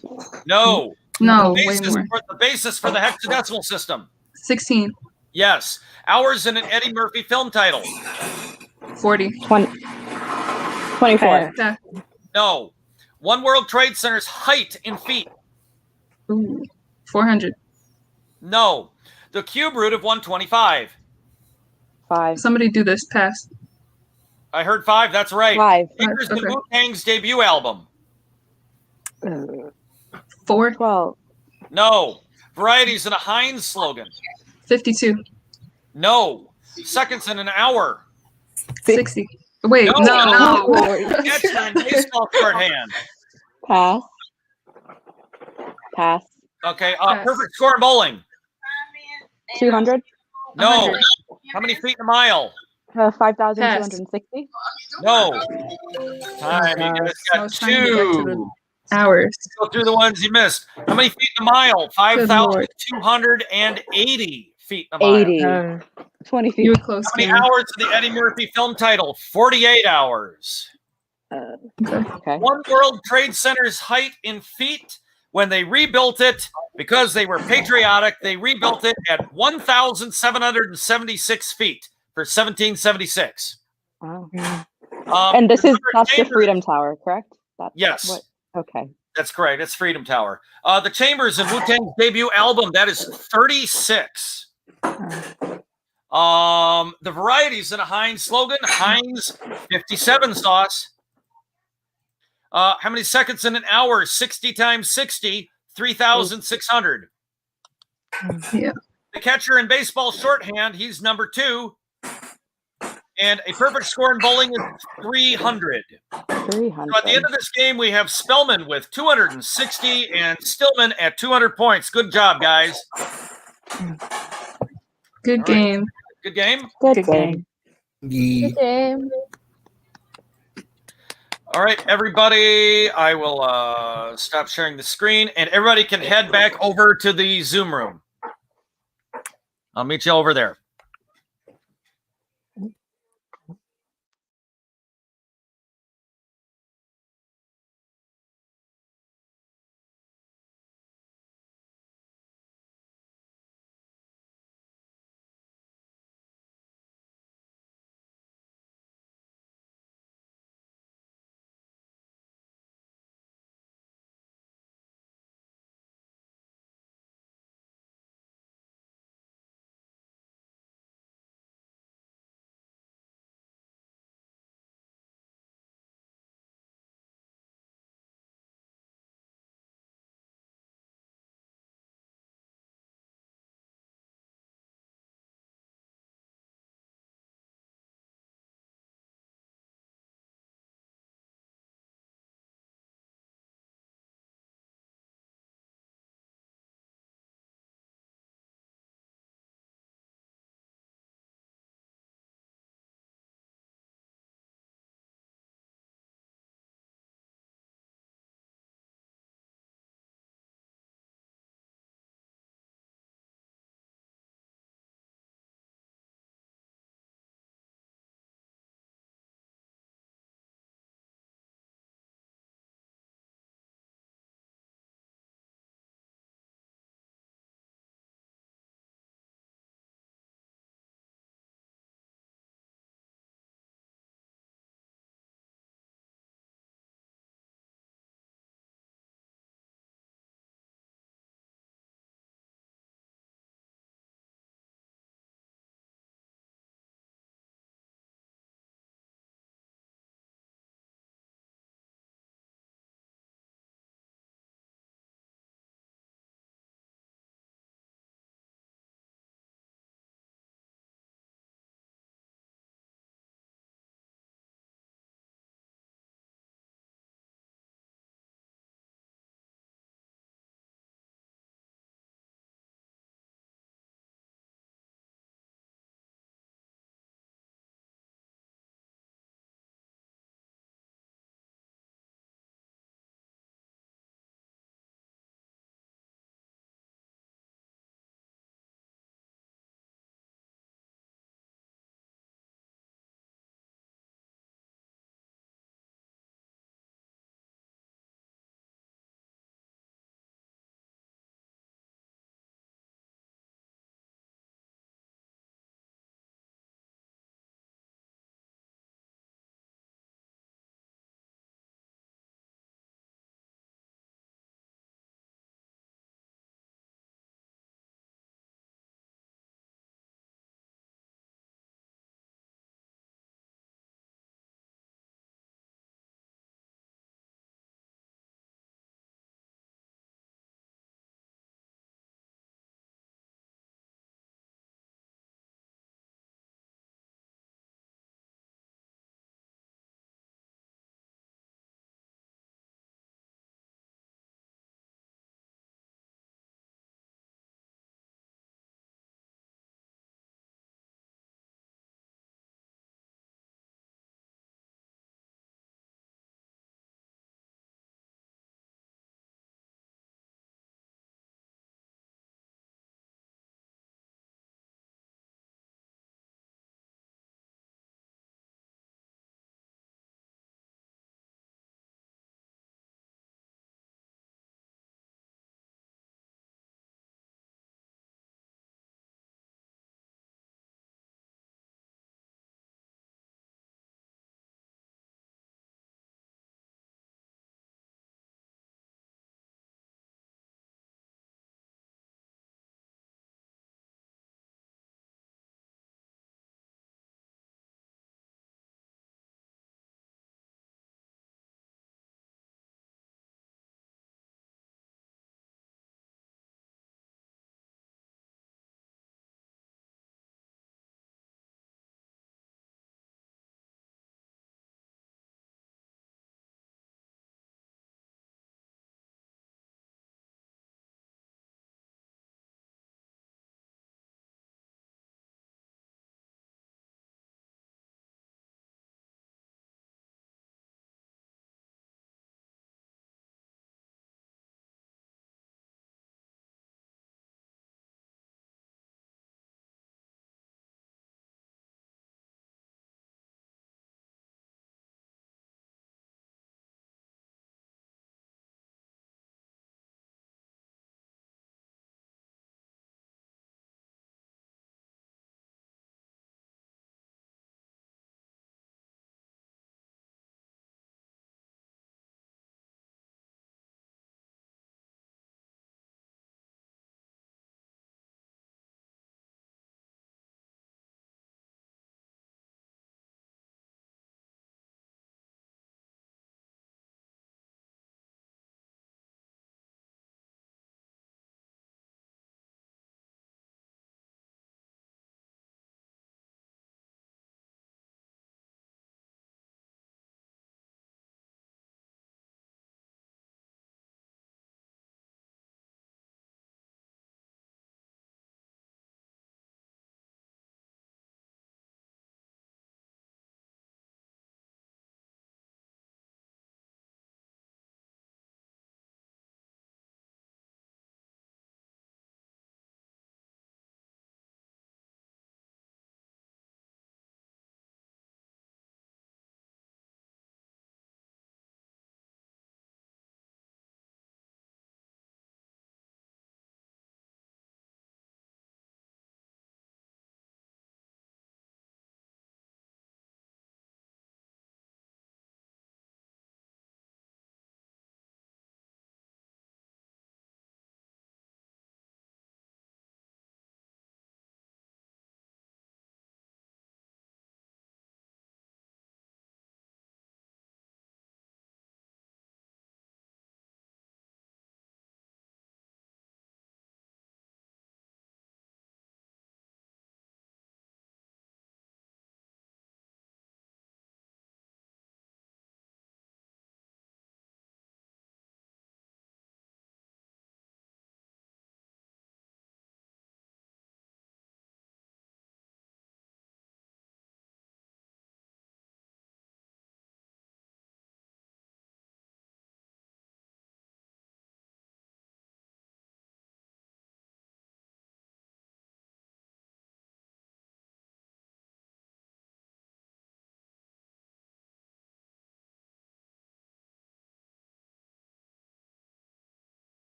No. No, The way basis more. for the basis for the hexadecimal system. 16. Yes. Hours in an Eddie Murphy film title. 40. 24. Yeah. No. One World Trade Center's height in feet. Ooh. 400. No. The cube root of 125. 5. Somebody do this. Pass. I heard 5. That's right. 5. Here's the Okay. Wu-Tang's debut album. 4. 12. No. Varieties in a Heinz slogan. 52. No. Seconds in an hour. 60. Wait, No. no. Catcher in baseball shorthand. Pass. Pass. Okay. Perfect score in bowling. 200. No. 100. How many feet in a mile? 5,260. No. Time. You guys I got was trying to get back to 2. the hours. Go through the ones you missed. How many feet in a mile? Lord. 5,280 feet in a mile. 80. 20 feet. You were close. How many Kane. hours of the Eddie Murphy film title? 48 hours. Okay. One World Trade Center's height in feet. When they rebuilt it, because they were patriotic, they rebuilt it at 1,776 feet for 1776. Wow. And that's the Freedom Tower, correct? Yes. What? Okay. That's correct. It's Freedom Tower. The Chambers in Wu-Tang's debut album, that is 36. The varieties in a Heinz slogan, Heinz 57 sauce. How many seconds in an hour? 60 times 60, 3,600. Yeah. The catcher in baseball shorthand, he's number 2. And a perfect score in bowling is 300. 300. So at the end of this game, we have Spelman with 260 and Stillman at 200 points. Good job, guys. Good game. Good game? Good game. Good game. All right, everybody, I will stop sharing the screen, and everybody can head back over to the Zoom room. I'll meet you over there.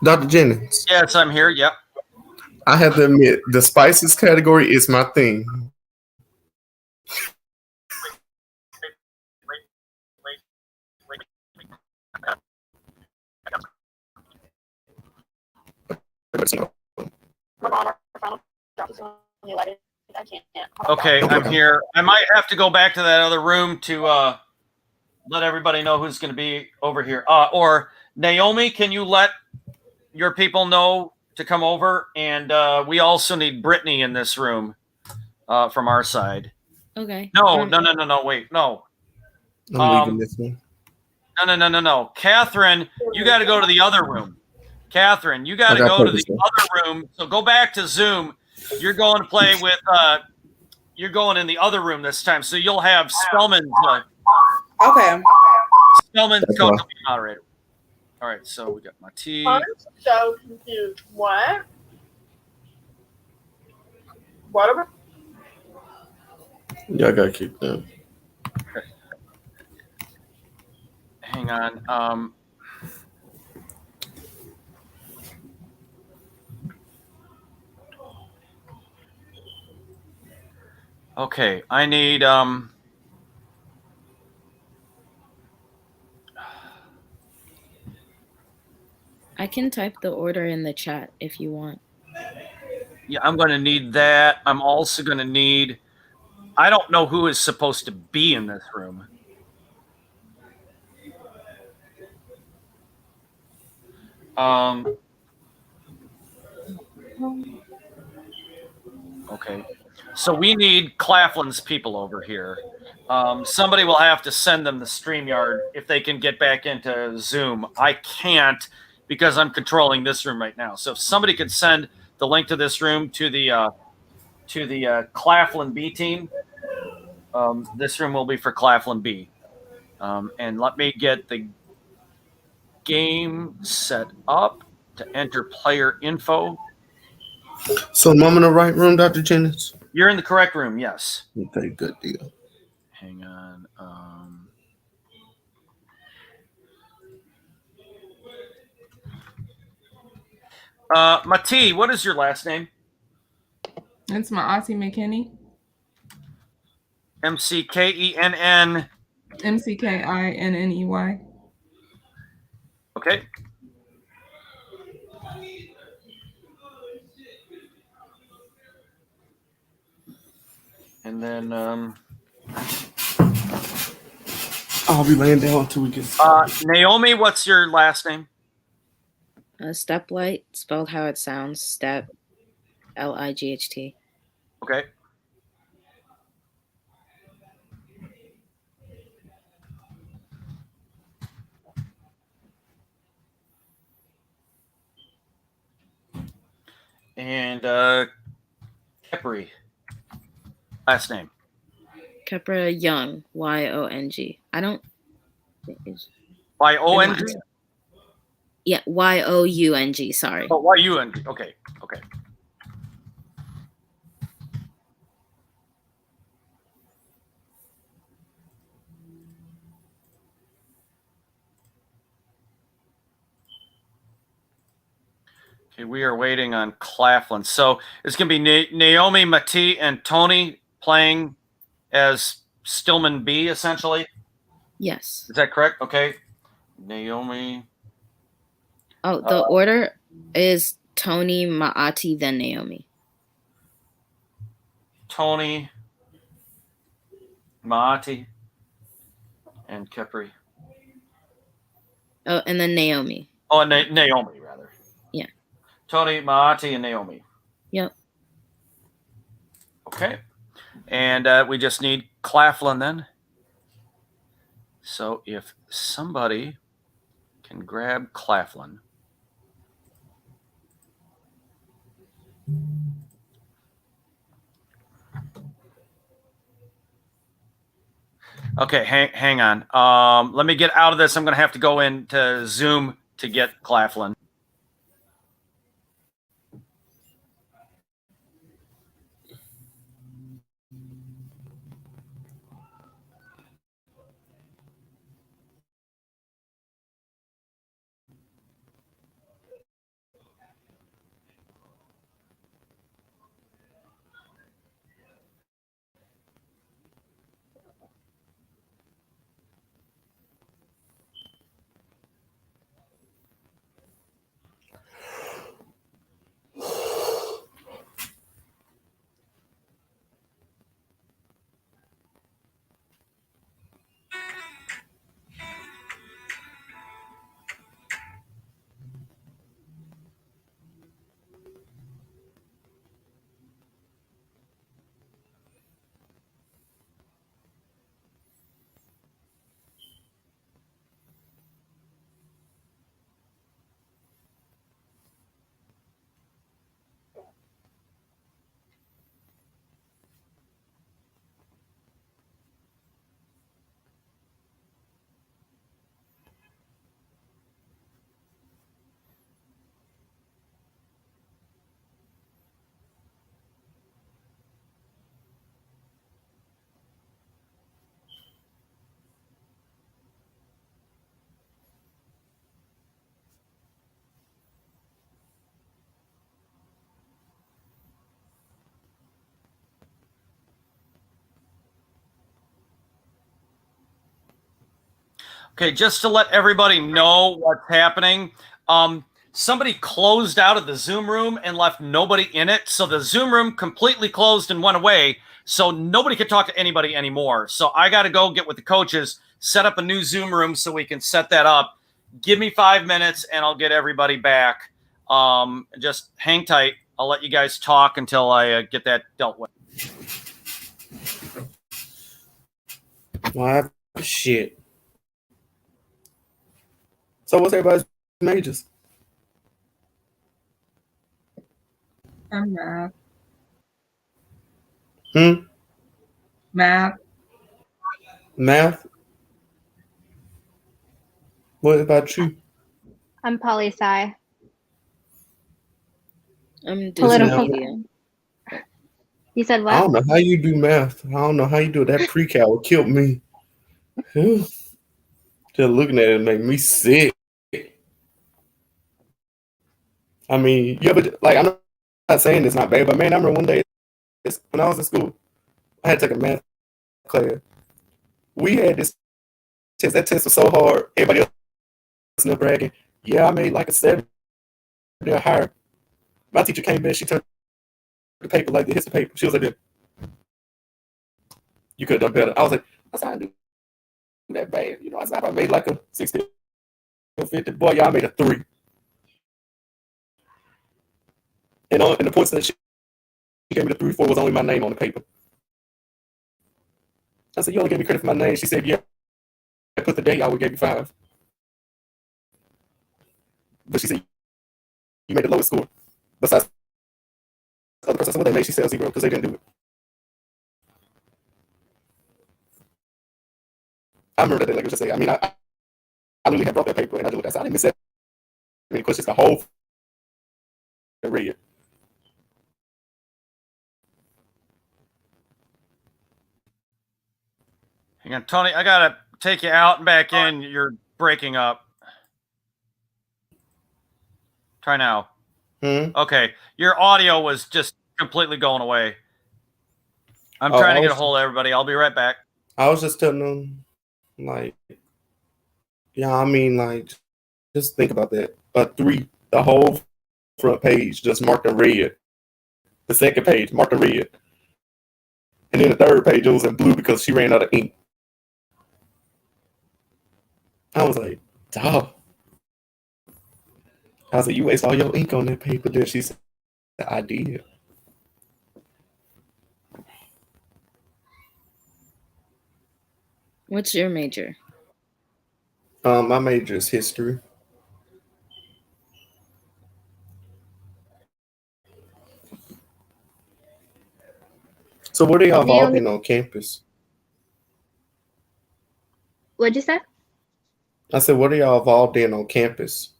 Dr. Jennings. Yes, I'm here. Yep. I have to admit, the spices category is my thing. Okay, I'm here. I might have to go back to that other room to let everybody know who's going to be over here. Or Naomi, can you let your people know to come over? And we also need Brittany in this room from our side. Okay. No. Wait, no. I'm leaving this one. No. Catherine, you got to go to the other room. Catherine, you got to go to the other room. So go back to Zoom. You're going to play with. You're going in the other room this time, so you'll have Spelman's. Okay. Spelman's going to be moderator. All right, so we got Mati. I'm so confused. What? What? Y'all gotta keep them. Hang on. Okay, I need I can type the order in the chat if you want. Yeah, I'm going to need that. I'm also going to need. I don't know who is supposed to be in this room. Okay, so we need Claflin's people over here. Somebody will have to send them the StreamYard if they can get back into Zoom. I can't because I'm controlling this room right now. So if somebody could send the link to this room to the Claflin B team, this room will be for Claflin B. And let me get the game set up to enter player info. So I'm in the right room, Dr. Jennings? You're in the correct room, yes. Okay, good deal. Hang on. Mati, what is your last name? It's Maati McKinney. McKenn. McKinney. Okay. And then I'll be laying down until we get. Naomi, what's your last name? Steplight, spelled how it sounds. Step, Light. Okay. And Kepri, last name. Kepra Young, Yong. I don't. Yong. Yeah, Young. Sorry. Oh, Young. Okay. Okay, we are waiting on Claflin. So it's going to be Naomi, Mati, and Tony playing as Stillman B, essentially? Yes. Is that correct? Okay. Naomi. Oh, the order is Tony, Maati, then Naomi. Tony, Maati, and Kepri. Oh, and then Naomi. Oh, and Naomi, rather. Yeah. Tony, Maati, and Naomi. Yep. Okay. And we just need Claflin then. So if somebody can grab Claflin. Okay, hang on. Let me get out of this. I'm going to have to go into Zoom to get Claflin. Okay, just to let everybody know what's happening, somebody closed out of the Zoom room and left nobody in it. So the Zoom room completely closed and went away. So nobody could talk to anybody anymore. So I got to go get with the coaches, set up a new Zoom room so we can set that up. Give me 5 minutes and I'll get everybody back. Just hang tight. I'll let you guys talk until I get that dealt with. What shit? So what's everybody's majors? I'm math. Math. Math. What about you? I'm poli-sci. I'm Political. dyslexia. You said I what? don't know how you do math. I don't know how you do it. That pre-cal killed me. Whew. Just looking at it made me sick. I mean, you ever like? I'm not saying it's not bad, but man, I remember one day when I was in school, I had to take a math class. We had this test. That test was so hard. Everybody else was bragging. Yeah, I made like a 7 or higher. My teacher came back. She turned the paper like this. The paper. She was like, "You could have done better." I was like, "That's how I do that bad." You know, I said, "I made like a 60 or 50. Boy, y'all made a 3." And the points that she gave me the 3 for was only my name on the paper. I said, "You only gave me credit for my name." She said, "Yeah, I put the date. I would give you 5." But she said, "You made the lowest score." Besides the other person, so what they made, she said 0 because they didn't do it. I remember that they like just say, I mean, I literally had brought that paper and I did what I didn't miss that many questions. The whole read. Hang on, Tony, I got to take you out and back in. You're breaking up. Try now. Okay. Your audio was just completely going away. I'm trying to get a hold of everybody. I'll be right back. I was just telling them, like, yeah, I mean, like, just think about that. A 3, the whole front page just marked in red. The second page marked in red. And then the third page, it was in blue because she ran out of ink. I was like, dog. I was like, you waste all your ink on that paper. Then she said, I did. What's your major? My major is history. So what are y'all involved in on campus? What'd you say? I said, what are y'all involved in on campus?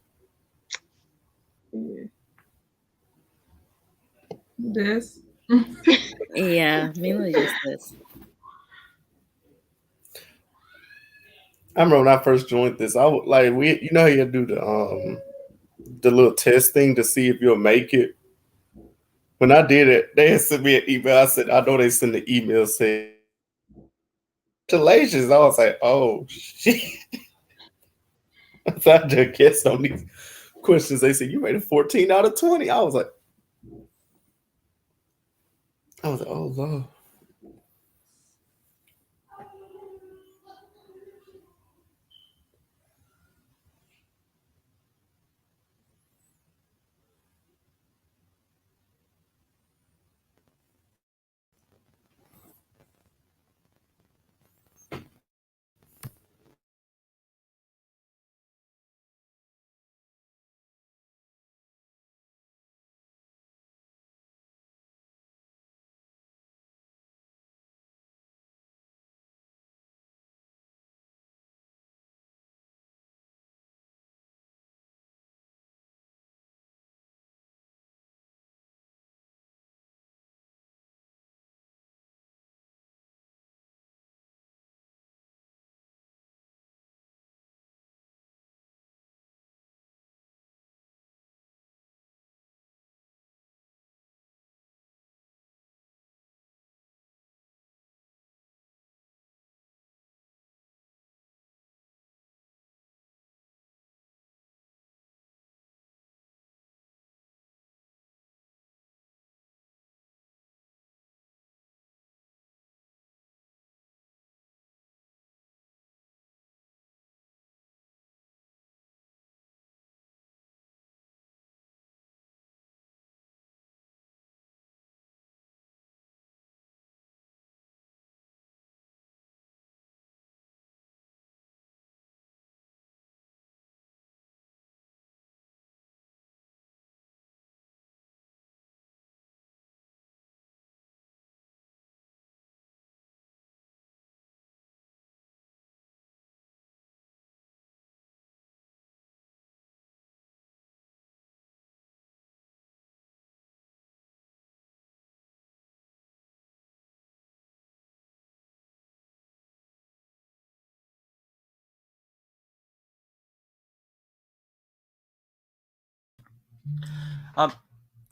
This. Yeah, mainly just this. I remember when I first joined this, I would like you know how you do the little test thing to see if you'll make it. When I did it, they had sent me an email. I said, I know they sent the email saying congratulations. I was like, oh shit. So I just guessed on these questions. They said you made a 14 out of 20. I was like, oh Lord.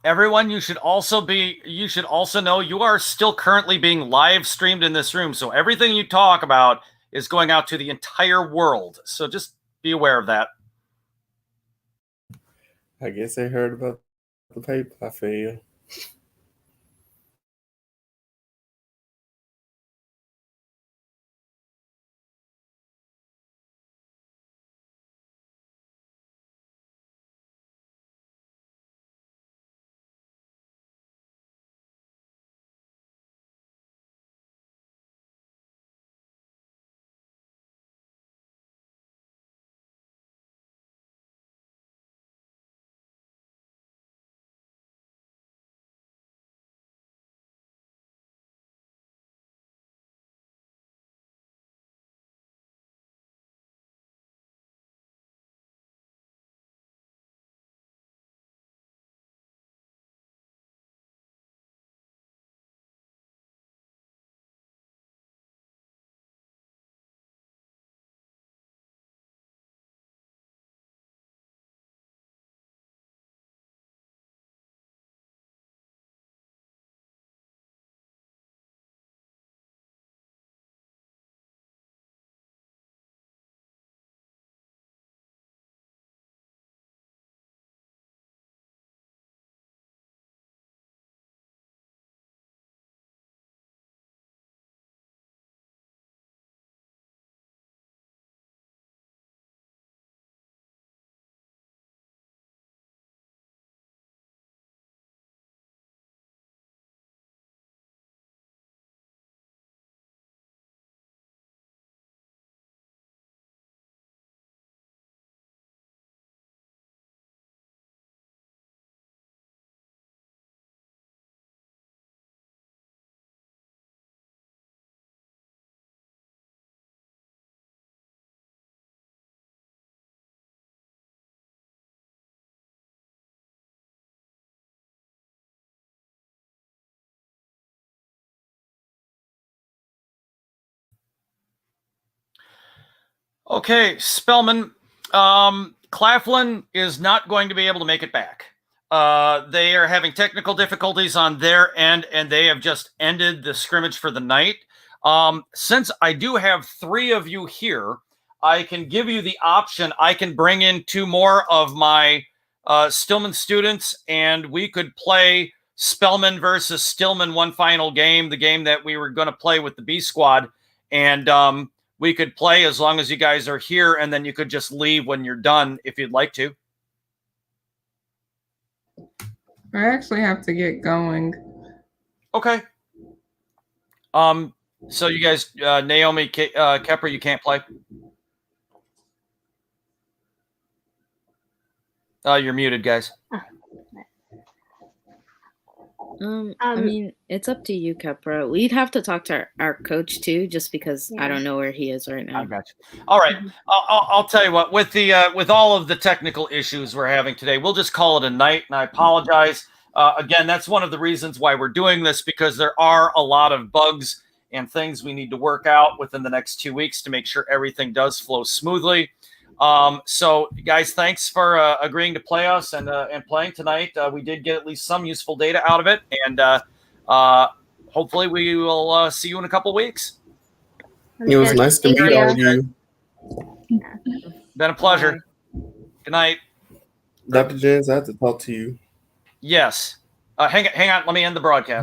Everyone, you should also know you are still currently being live streamed in this room. So everything you talk about is going out to the entire world. So just be aware of that. I guess they heard about the paper. I feel. Okay, Spelman. Claflin is not going to be able to make it back. They are having technical difficulties on their end, and they have just ended the scrimmage for the night. Since I do have 3 of you here, I can give you the option. I can bring in 2 more of my Stillman students, and we could play Spelman versus Stillman one final game, the game that we were going to play with the B squad. And we could play as long as you guys are here, and then you could just leave when you're done if you'd like to. I actually have to get going. Okay. So you guys, Naomi, Kepper, you can't play? You're muted, guys. I mean, it's up to you, Kepra. We'd have to talk to our coach too, just because I don't know where he is right now. I got you. All right, I'll tell you what. With all of the technical issues we're having today, we'll just call it a night. And I apologize. Again, that's one of the reasons why we're doing this, because there are a lot of bugs and things we need to work out within the next 2 weeks to make sure everything does flow smoothly. So guys, thanks for agreeing to play us and playing tonight. We did get at least some useful data out of it, and hopefully we will see you in a couple weeks. It was nice to meet all of you. Been a pleasure. Good night. Dr. Jens, I have to talk to you. Yes. Hang on. Let me end the broadcast.